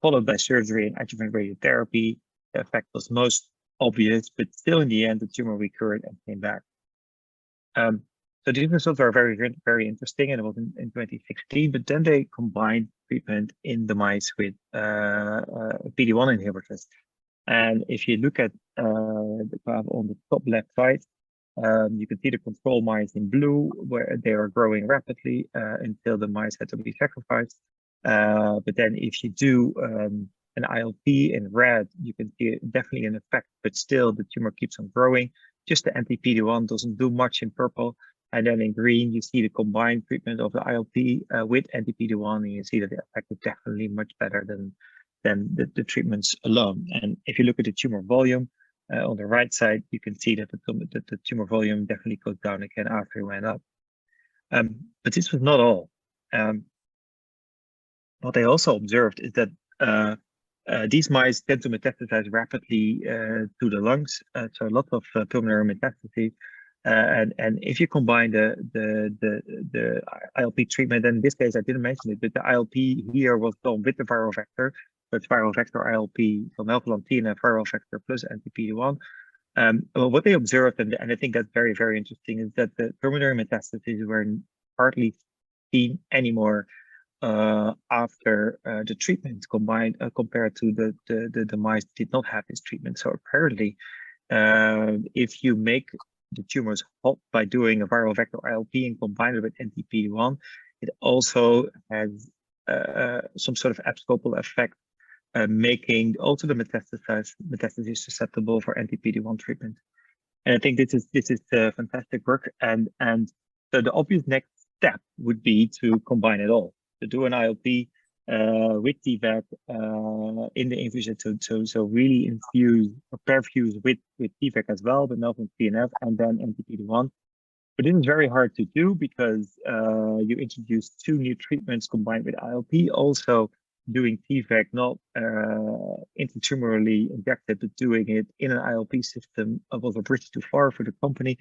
followed by surgery and adjuvant radiotherapy, the effect was most obvious, but still in the end, the tumor recurred and came back. So these results are very, very interesting, and it was in 2016, but then they combined treatment in the mice with PD-1 inhibitors. And if you look at the graph on the top left side, you can see the control mice in blue, where they are growing rapidly until the mice had to be sacrificed. But then if you do an ILP in red, you can see definitely an effect, but still the tumor keeps on growing. Just the anti-PD-1 doesn't do much in purple. And then in green, you see the combined treatment of the ILP with anti-PD-1, and you see that the effect is definitely much better than the treatments alone. And if you look at the tumor volume on the right side, you can see that the tumor volume definitely goes down again after it went up. But this was not all. What they also observed is that these mice tend to metastasize rapidly to the lungs, so a lot of pulmonary metastases. And if you combine the ILP treatment, and in this case I didn't mention it, but the ILP here was done with the viral vector. So it's viral vector ILP, so melphalan TNF viral vector plus anti-PD-1. What they observed, and I think that's very, very interesting, is that the pulmonary metastases were hardly seen anymore after the treatment combined compared to the mice that did not have this treatment. So apparently, if you make the tumors hot by doing a viral vector ILP and combine it with anti-PD-1, it also has some sort of abscopal effect, making also the metastasis susceptible for anti-PD-1 treatment. And I think this is fantastic work. And so the obvious next step would be to combine it all, to do an ILP with TVEC in the infusion, so really infuse or perfuse with TVEC as well, but not with TNF and then anti-PD-1. But it is very hard to do because you introduce 2 new treatments combined with ILP, also doing TVEC not intratumorally injected, but doing it in an ILP system was a bridge too far for the company,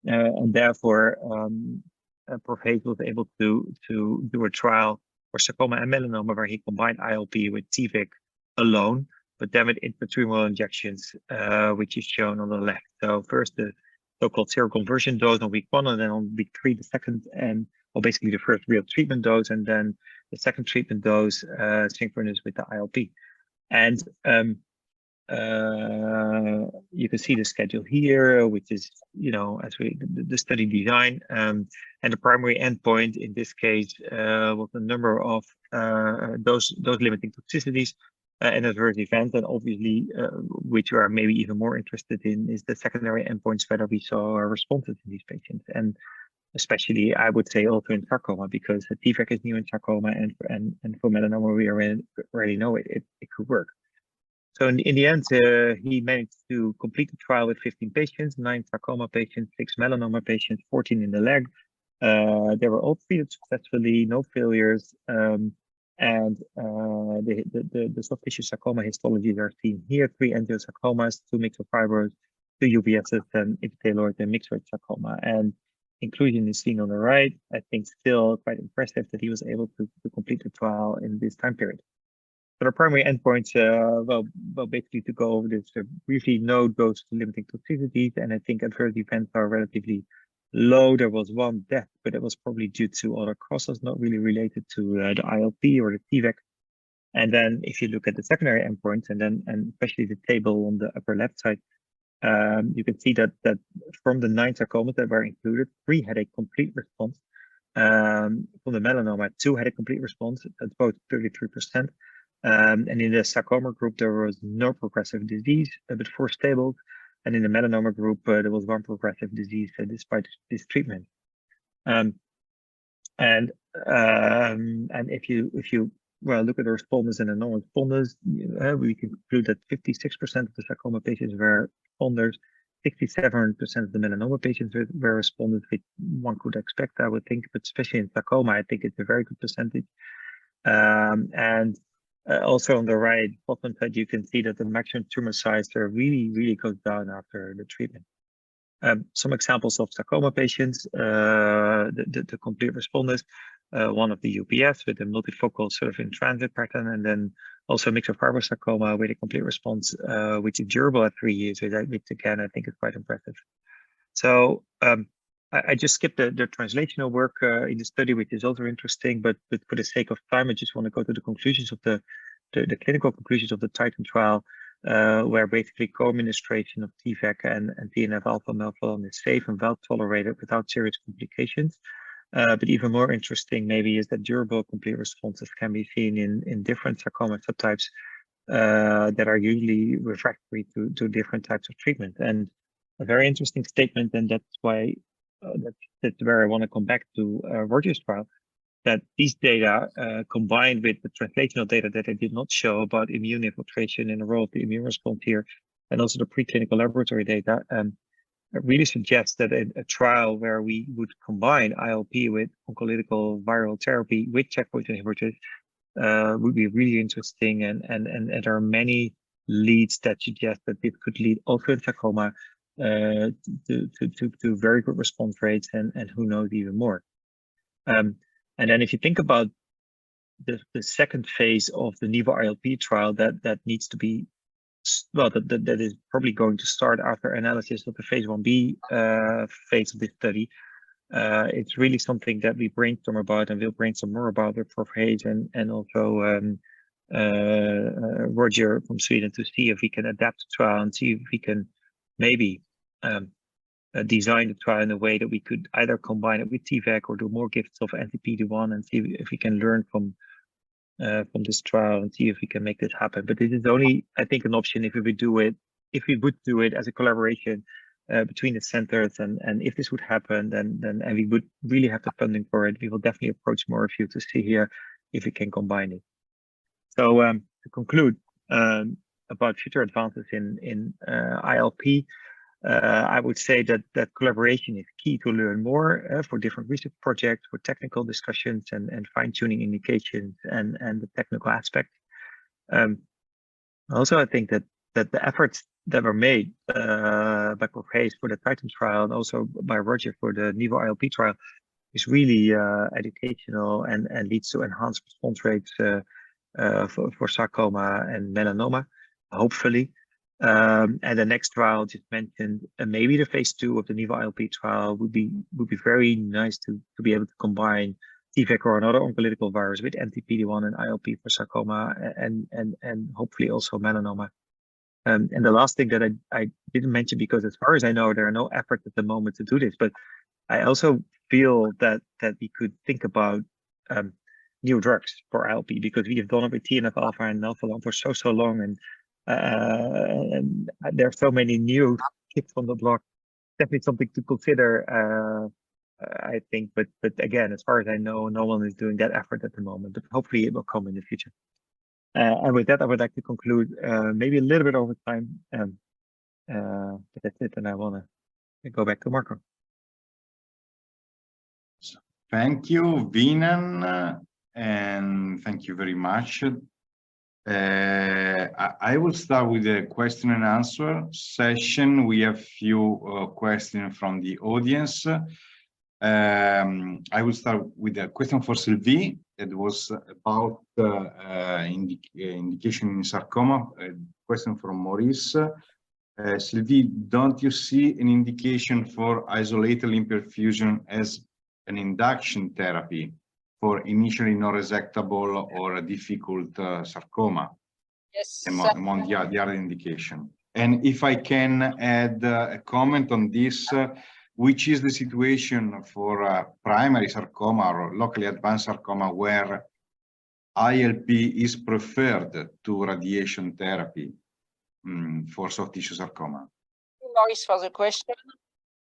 and therefore Prof. was able to do a trial for sarcoma and melanoma where he combined ILP with TVEC alone, but then with intratumoral injections, which is shown on the left. So first the so-called seroconversion dose on week 1, and then on week 3 the second, and well, basically the first real treatment dose, and then the second treatment dose synchronous with the ILP. And you can see the schedule here, which is, you know, as the study design, and the primary endpoint in this case was the number of those limiting toxicities and adverse events, and obviously which you are maybe even more interested in is the secondary endpoints, whether we saw responses in these patients, and especially I would say also in sarcoma, because the TVEC is new in sarcoma, and for melanoma we already know it could work. So in the end, he managed to complete the trial with 15 patients, 9 sarcoma patients, 6 melanoma patients, 14 in the leg. They were all treated successfully, no failures, and the soft tissue sarcoma histologies are seen here: 3 angiosarcomas, 2 myxofibrosis, 2 UBSs, and epithelioid and myxoid sarcoma. And inclusion is seen on the right. I think still quite impressive that he was able to complete the trial in this time period. So the primary endpoints, well, basically to go over this briefly, no dose limiting toxicities, and I think adverse events are relatively low. There was 1 death, but it was probably due to other causes, not really related to the ILP or the TVEC. And then if you look at the secondary endpoints, and especially the table on the upper left side, you can see that from the 9 sarcomas that were included, 3 had a complete response. From the melanoma, 2 had a complete response, at both 33%. And in the sarcoma group, there was no progressive disease, but 4 stable. And in the melanoma group, there was 1 progressive disease despite this treatment. And if you well look at the responders and the non-responders, we can conclude that 56% of the sarcoma patients were responders, 67% of the melanoma patients were responders, which one could expect, I would think, but especially in sarcoma, I think it's a very good percentage. Also on the right bottom side, you can see that the maximum tumor size really goes down after the treatment. Some examples of sarcoma patients, the complete responders, one of the UPS with a multifocal sort of in transit pattern, and then also myxofibrosis sarcoma with a complete response, which is durable at 3 years, which again I think is quite impressive. So I just skipped the translational work in the study, which is also interesting, but for the sake of time, I just want to go to the conclusions of the clinical conclusions of the Titan trial, where basically co-administration of TVEC and TNF-alpha melphalan is safe and well tolerated without serious complications. But even more interesting maybe is that durable complete responses can be seen in different sarcoma subtypes that are usually refractory to different types of treatment. And a very interesting statement, and that's why that's where I want to come back to Roger's trial, that these data combined with the translational data that I did not show about immune infiltration and the role of the immune response here, and also the preclinical laboratory data, really suggests that a trial where we would combine ILP with oncolytical viral therapy with checkpoint inhibitors would be really interesting, and there are many leads that suggest that it could lead also in sarcoma to very good response rates, and who knows even more. And then if you think about the second phase of the Nivo ILP trial that needs to be, well, that is probably going to start after analysis of the phase 1b phase of this study, It's really something that we brainstorm about, and we'll brainstorm more about it for Hayes and also Roger from Sweden, to see if we can adapt the trial and see if we can maybe design the trial in a way that we could either combine it with TVEC or do more gifts of anti-PD-1 and see if we can learn from this trial and see if we can make this happen. But it is only, I think, an option if we would do it as a collaboration between the centers, and if this would happen, then and we would really have the funding for it, we will definitely approach more of you to see here if we can combine it. So to conclude about future advances in ILP, I would say that collaboration is key to learn more for different research projects, for technical discussions and fine-tuning indications and the technical aspects. Also, I think that the efforts that were made by Prof. Hayes for the Titan trial and also by Roger for the Nivo ILP trial is really educational and leads to enhanced response rates for sarcoma and melanoma, hopefully. And the next trial just mentioned, maybe the phase 2 of the Nivo ILP trial would be very nice to be able to combine TVEC or another oncolytical virus with anti-PD-1 and ILP for sarcoma and hopefully also melanoma. And the last thing that I didn't mention, because as far as I know, there are no efforts at the moment to do this, but I also feel that we could think about new drugs for ILP, because we have done it with TNF alpha and alpha for so long, and there are so many new kids on the block. Definitely something to consider, I think. But again, as far as I know, no one is doing that effort at the moment. But hopefully, it will come in the future. And with that, I would like to conclude, maybe a little bit over time. But that's it, and I want to go back to Marco. Thank you, Winan, and thank you very much. I will start with the question and answer session. We have few questions from the audience. I will start with a question for Sylvie. It was about indication in sarcoma. A question from Maurice. Sylvie, don't you see an indication for isolated limb perfusion as an induction therapy for initially non-resectable or a difficult sarcoma? Yes. Among the other indication. And if I can add a comment on this, which is the situation for primary sarcoma or locally advanced sarcoma where ILP is preferred to radiation therapy for soft tissue sarcoma? Thank you, Maurice, for the question.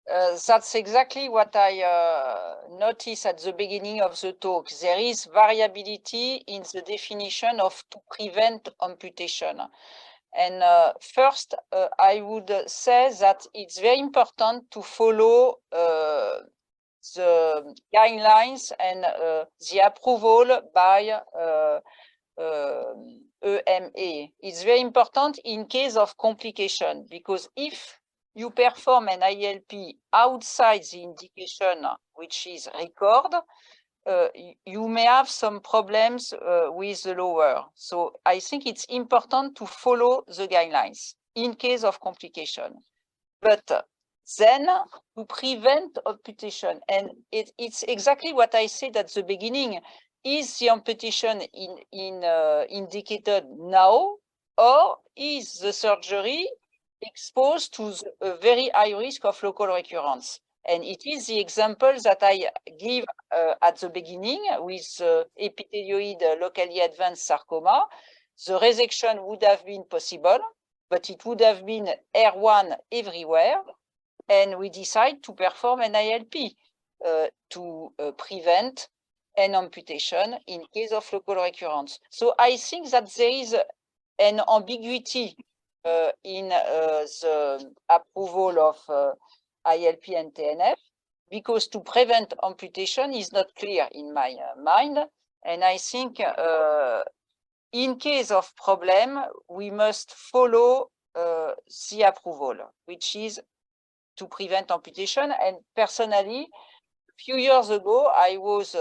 That's exactly what I noticed at the beginning of the talk. There is variability in the definition of to prevent amputation. And first, I would say that it's very important to follow the guidelines and the approval by EMA. It's very important in case of complication, because if you perform an ILP outside the indication which is record, you may have some problems with the lower. So I think it's important to follow the guidelines in case of complication. But then to prevent amputation, and it's exactly what I said at the beginning, is the amputation indicated now, or is the surgery exposed to a very high risk of local recurrence? And it is the example that I give at the beginning with epithelioid locally advanced sarcoma. The resection would have been possible, but it would have been R1 everywhere. And we decide to perform an ILP to prevent an amputation in case of local recurrence. So I think that there is an ambiguity in the approval of ILP and TNF, because to prevent amputation is not clear in my mind. And I think in case of problem, we must follow the approval, which is to prevent amputation. And personally, a few years ago, I was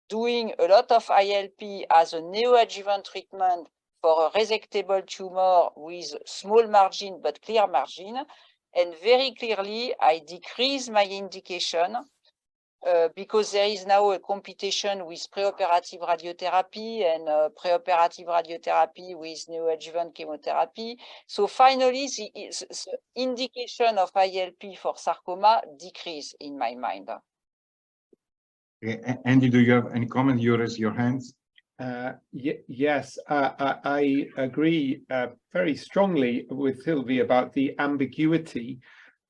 doing a lot of ILP as a neoadjuvant treatment for a resectable tumor with small margin but clear margin. And very clearly, I decreased my indication because there is now a competition with preoperative radiotherapy and preoperative radiotherapy with neoadjuvant chemotherapy. So finally, the indication of ILP for sarcoma decrease in my mind. Andy, do you have any comment? You raise your hands. Yes, I agree very strongly with Sylvie about the ambiguity,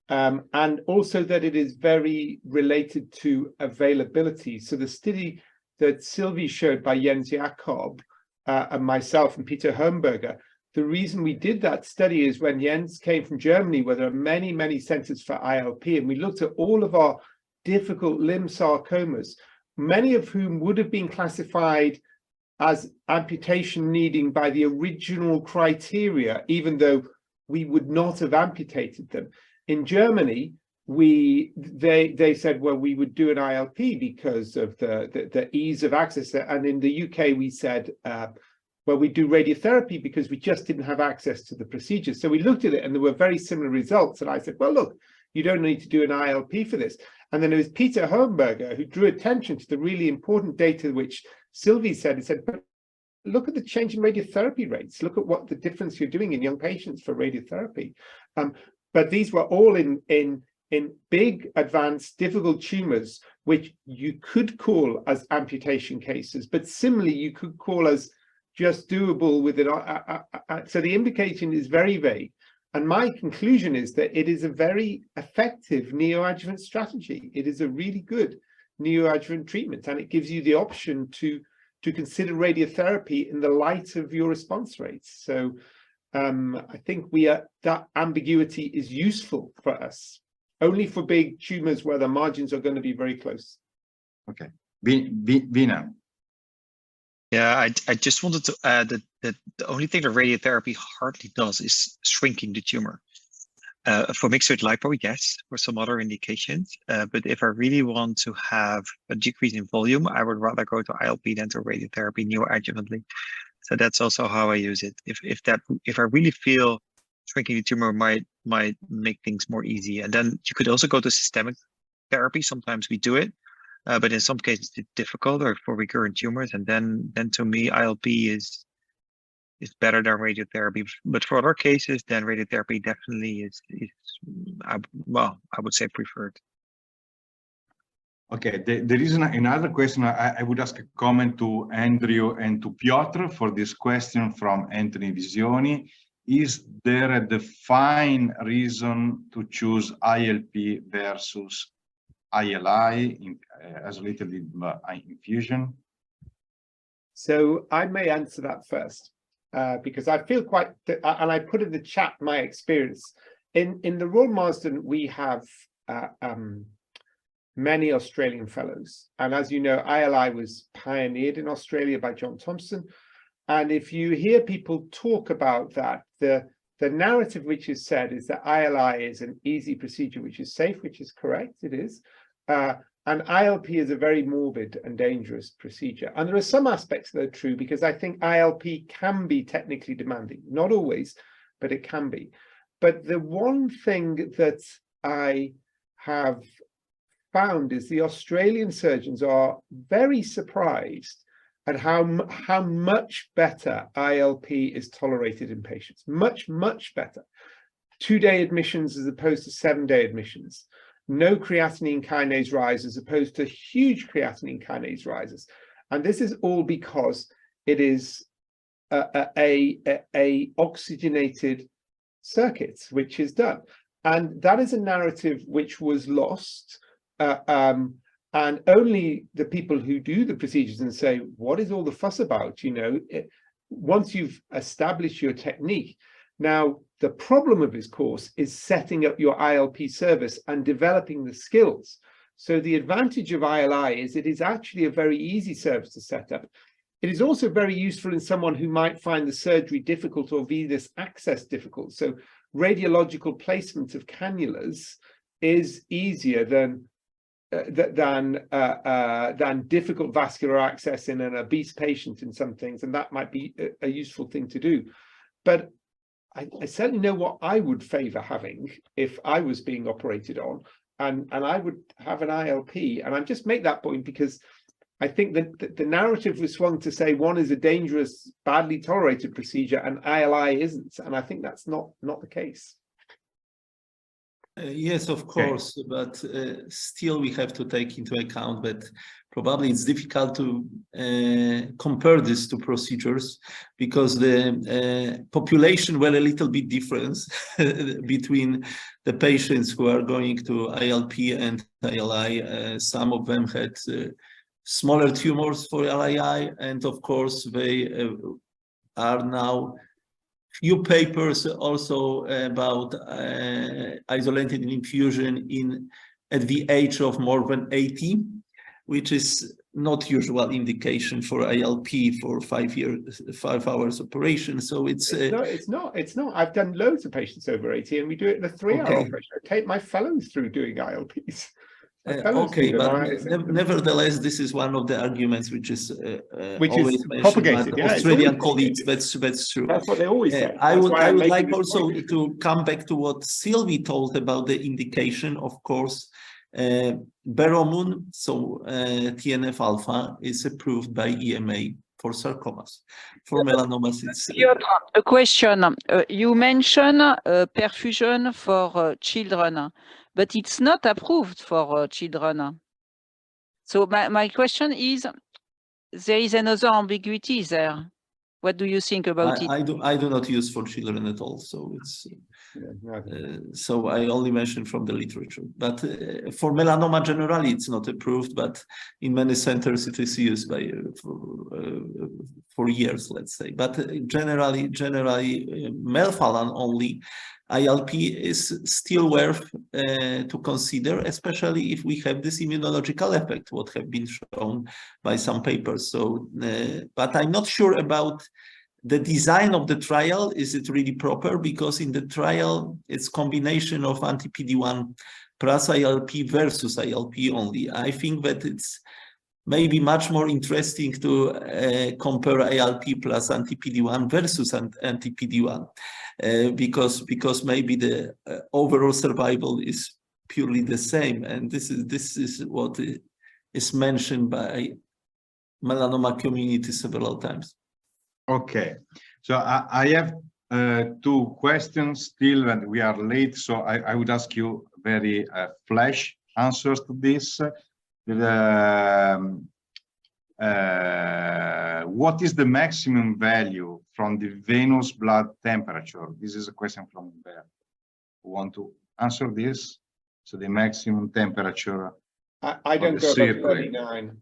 and also that it is very related to availability. So the study that Sylvie showed by Jens Jakob and myself and Peter Homberger, the reason we did that study is when Jens came from Germany, where there are many, many centers for ILP, and we looked at all of our difficult limb sarcomas, many of whom would have been classified as amputation needing by the original criteria, even though we would not have amputated them. In Germany, they said, well, we would do an ILP because of the ease of access. And in the UK, we said, well, we do radiotherapy because we just didn't have access to the procedure. So we looked at it and there were very similar results. And I said, well, look, you don't need to do an ILP for this. And then it was Peter Homberger who drew attention to the really important data which Sylvie said. He said, but look at the change in radiotherapy rates. Look at what the difference you're doing in young patients for radiotherapy. But these were all in big, advanced, difficult tumors, which you could call as amputation cases, but similarly, you could call as just doable with it. So the indication is very vague. And my conclusion is that it is a very effective neoadjuvant strategy. It is a really good neoadjuvant treatment, and it gives you the option to consider radiotherapy in the light of your response rates. So I think that ambiguity is useful for us, only for big tumors where the margins are going to be very close. Okay, Winan. Yeah, I just wanted to add that the only thing that radiotherapy hardly does is shrinking the tumor. For mixed with lipo, yes, for some other indications. But if I really want to have a decrease in volume, I would rather go to ILP than to radiotherapy neoadjuvantly. So that's also how I use it. If I really feel shrinking the tumor might make things more easy. And then you could also go to systemic therapy. Sometimes we do it, but in some cases it's difficult or for recurrent tumors. And then to me, ILP is better than radiotherapy. But for other cases, then radiotherapy definitely is I would say preferred. Okay, there is another question. I would ask a comment to Andrew and to Piotr for this question from Anthony Visioni. Is there a defined reason to choose ILP versus ILI, isolated infusion? So I may answer that first, because I feel quite, and I put in the chat my experience. In the Royal Marsden, we have many Australian fellows. And as you know, ILI was pioneered in Australia by John Thompson. And if you hear people talk about that, the narrative which is said is that ILI is an easy procedure, which is safe, which is correct, it is. And ILP is a very morbid and dangerous procedure. And there are some aspects that are true, because I think ILP can be technically demanding. Not always, but it can be. But the one thing that I have found is the Australian surgeons are very surprised at how much better ILP is tolerated in patients. Much, much better. 2-day admissions as opposed to 7-day admissions. No creatinine kinase rise as opposed to huge creatinine kinase rises. And this is all because it is a oxygenated circuit, which is done. And that is a narrative which was lost. And only the people who do the procedures and say, what is all the fuss about? You know, once you've established your technique. Now, the problem of this course is setting up your ILP service and developing the skills. So the advantage of ILI is it is actually a very easy service to set up. It is also very useful in someone who might find the surgery difficult or venous access difficult. So radiological placement of cannulas is easier than difficult vascular access in an obese patient in some things, and that might be a useful thing to do. But I certainly know what I would favor having if I was being operated on, and I would have an ILP. And I just make that point because I think that the narrative was swung to say one is a dangerous, badly tolerated procedure and ILI isn't. And I think that's not the case. Yes, of course, but still we have to take into account that probably it's difficult to compare these two procedures because the population were a little bit different between the patients who are going to ILP and ILI. Some of them had smaller tumors for ILI, and of course they are now few papers also about isolated infusion at the age of more than 80, which is not usual indication for ILP for 5 hours operation. So it's not. I've done loads of patients over 80, and we do it in a 3-hour operation. I take my fellows through doing ILPs. Okay, but nevertheless, this is one of the arguments which is always mentioned propagated. by Australian colleagues. That's true. That's what they always say. I would like also to come back to what Sylvie told about the indication. Of course, Beromune, so TNF alpha, is approved by EMA for sarcomas. For melanomas, it's Piotr, a question. You mentioned perfusion for children, but it's not approved for children. So my question is, there is another ambiguity there. What do you think about it? I do not use for children at all. So it's so I only mentioned from the literature. But for melanoma generally, it's not approved. But in many centers, it is used by for years, let's say. But generally, melphalan only. ILP is still worth to consider, especially if we have this immunological effect, what have been shown by some papers. So, but I'm not sure about the design of the trial. Is it really proper? Because in the trial, it's combination of anti-PD-1 plus ILP versus ILP only. I think that it's maybe much more interesting to compare ILP plus anti-PD-1 versus anti-PD-1 because maybe the overall survival is purely the same, and this is what is mentioned by melanoma community several times. Okay, so I have 2 questions still, and we are late, so I would ask you very flash answers to this. What is the maximum value from the venous blood temperature? This is a question from Bert. Who want to answer this? So the maximum temperature. I don't go above 39.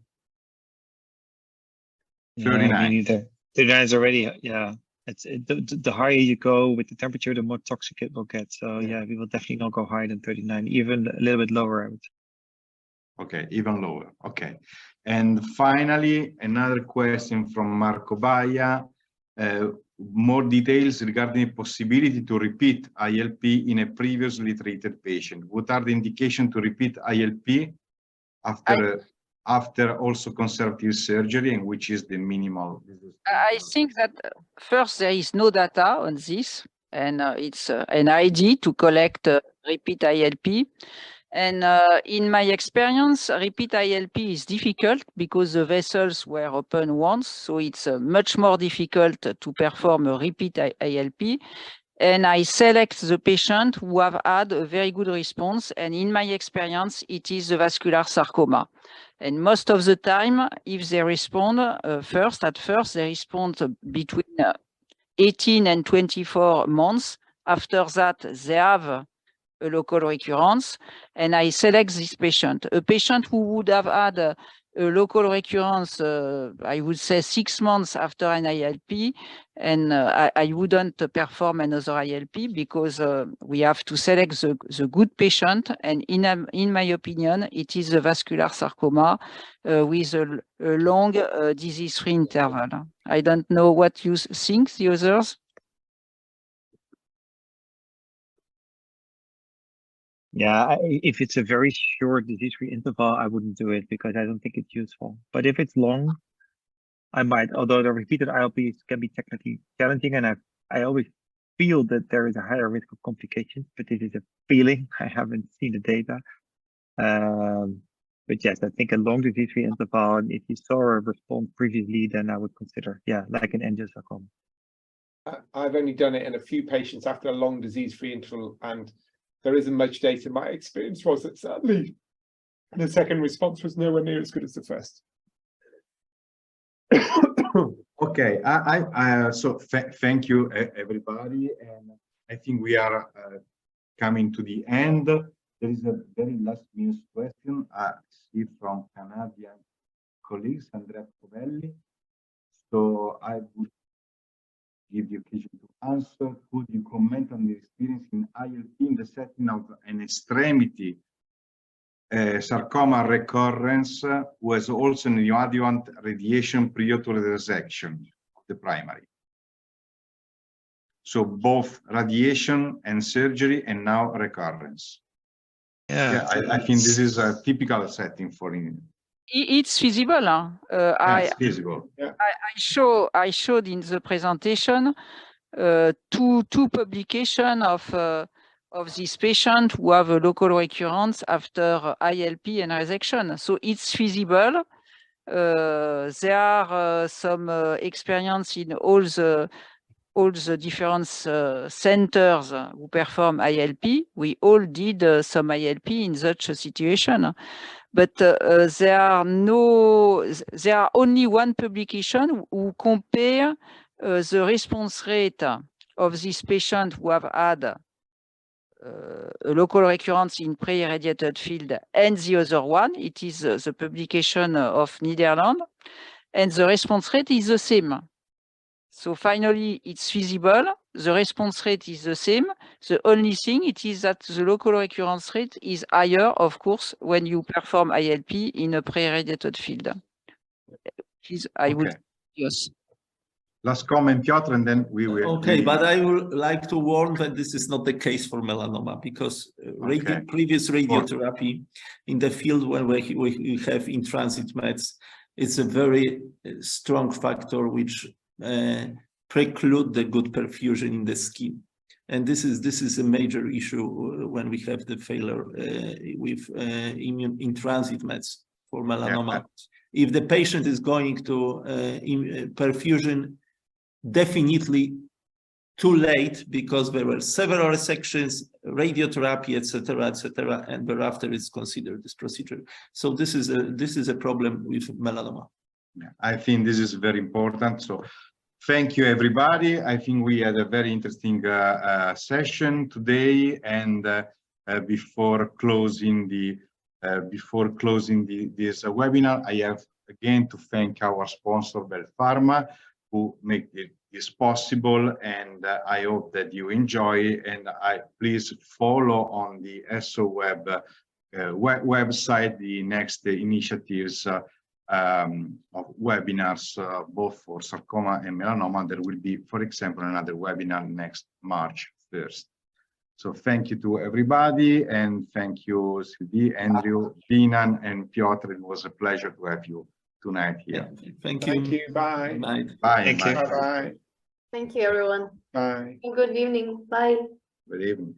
39. 39 is already, yeah. It's the higher you go with the temperature, the more toxic it will get. So yeah, we will definitely not go higher than 39, even a little bit lower, I would say. Okay, even lower. Okay. And finally, another question from Marco Baia. More details regarding the possibility to repeat ILP in a previously treated patient. What are the indications to repeat ILP after also conservative surgery, and which is the minimal? I think that first there is no data on this, and it's an idea to collect repeat ILP. And in my experience, repeat ILP is difficult because the vessels were open once, so it's much more difficult to perform a repeat ILP. And I select the patient who have had a very good response. And in my experience, it is the vascular sarcoma. And most of the time, if they respond at first, they respond between 18 and 24 months. After that, they have a local recurrence, and I select this patient. A patient who would have had a local recurrence, I would say 6 months after an ILP, and I wouldn't perform another ILP because we have to select the good patient, and in my opinion, it is a vascular sarcoma with a long disease-free interval. I don't know what you think, the others. Yeah, if it's a very short disease-free interval, I wouldn't do it because I don't think it's useful. But if it's long, I might, although the repeated ILPs can be technically challenging, and I always feel that there is a higher risk of complications, but this is a feeling. I haven't seen the data. But yes, I think a long disease-free interval, and if you saw a response previously, then I would consider, yeah, like an angiosarcoma. I've only done it in a few patients after a long disease-free interval, and there isn't much data. My experience was that sadly, the second response was nowhere near as good as the first. Okay, thank you everybody, and I think we are coming to the end. There is a very last minute question I see from Canadian colleagues, Andrea Covelli. So I would give the occasion to answer. Could you comment on the experience in ILP in the setting of an extremity sarcoma recurrence was also neoadjuvant radiation prior to the resection of the primary? So both radiation and surgery, and now recurrence. Yeah, I think this is a typical setting for it. It's feasible. It's feasible. Yeah. I showed in the presentation two publications of this patient who have a local recurrence after ILP and resection. So it's feasible. There are some experience in all the different centers who perform ILP. We all did some ILP in such a situation. But there are only one publication who compare the response rate of this patient who have had a local recurrence in pre-irradiated field and the other one. It is the publication of Nederlands, and the response rate is the same. So finally, it's feasible. The response rate is the same. The only thing it is that the local recurrence rate is higher, of course, when you perform ILP in a pre-irradiated field. I would, yes. Last comment, Piotr, and then we will. Okay, but I would like to warn that this is not the case for melanoma, because previous radiotherapy in the field when we have in-transit mets, it's a very strong factor which preclude the good perfusion in the skin, and this is a major issue when we have the failure with immune in-transit mets for melanoma. Yeah. If the patient is going to perfusion, definitely too late, because there were several resections, radiotherapy, etc., and thereafter it's considered this procedure. So this is a problem with melanoma. Yeah, I think this is very important. So thank you, everybody. I think we had a very interesting session today, and before closing this webinar, I have again to thank our sponsor, Bell Pharma, who make this possible, and I hope that you enjoy. And please follow on the ESSO website the next initiatives of webinars, both for sarcoma and melanoma. There will be, for example, another webinar next March 1st. So thank you to everybody, and thank you, Sylvie, Andrew, Winan, and Piotr. It was a pleasure to have you tonight here. Yeah. Thank you. Thank you. Bye. Bye. Bye. Thank you. Bye. Thank you, everyone. Bye. Good evening. Bye. Good evening.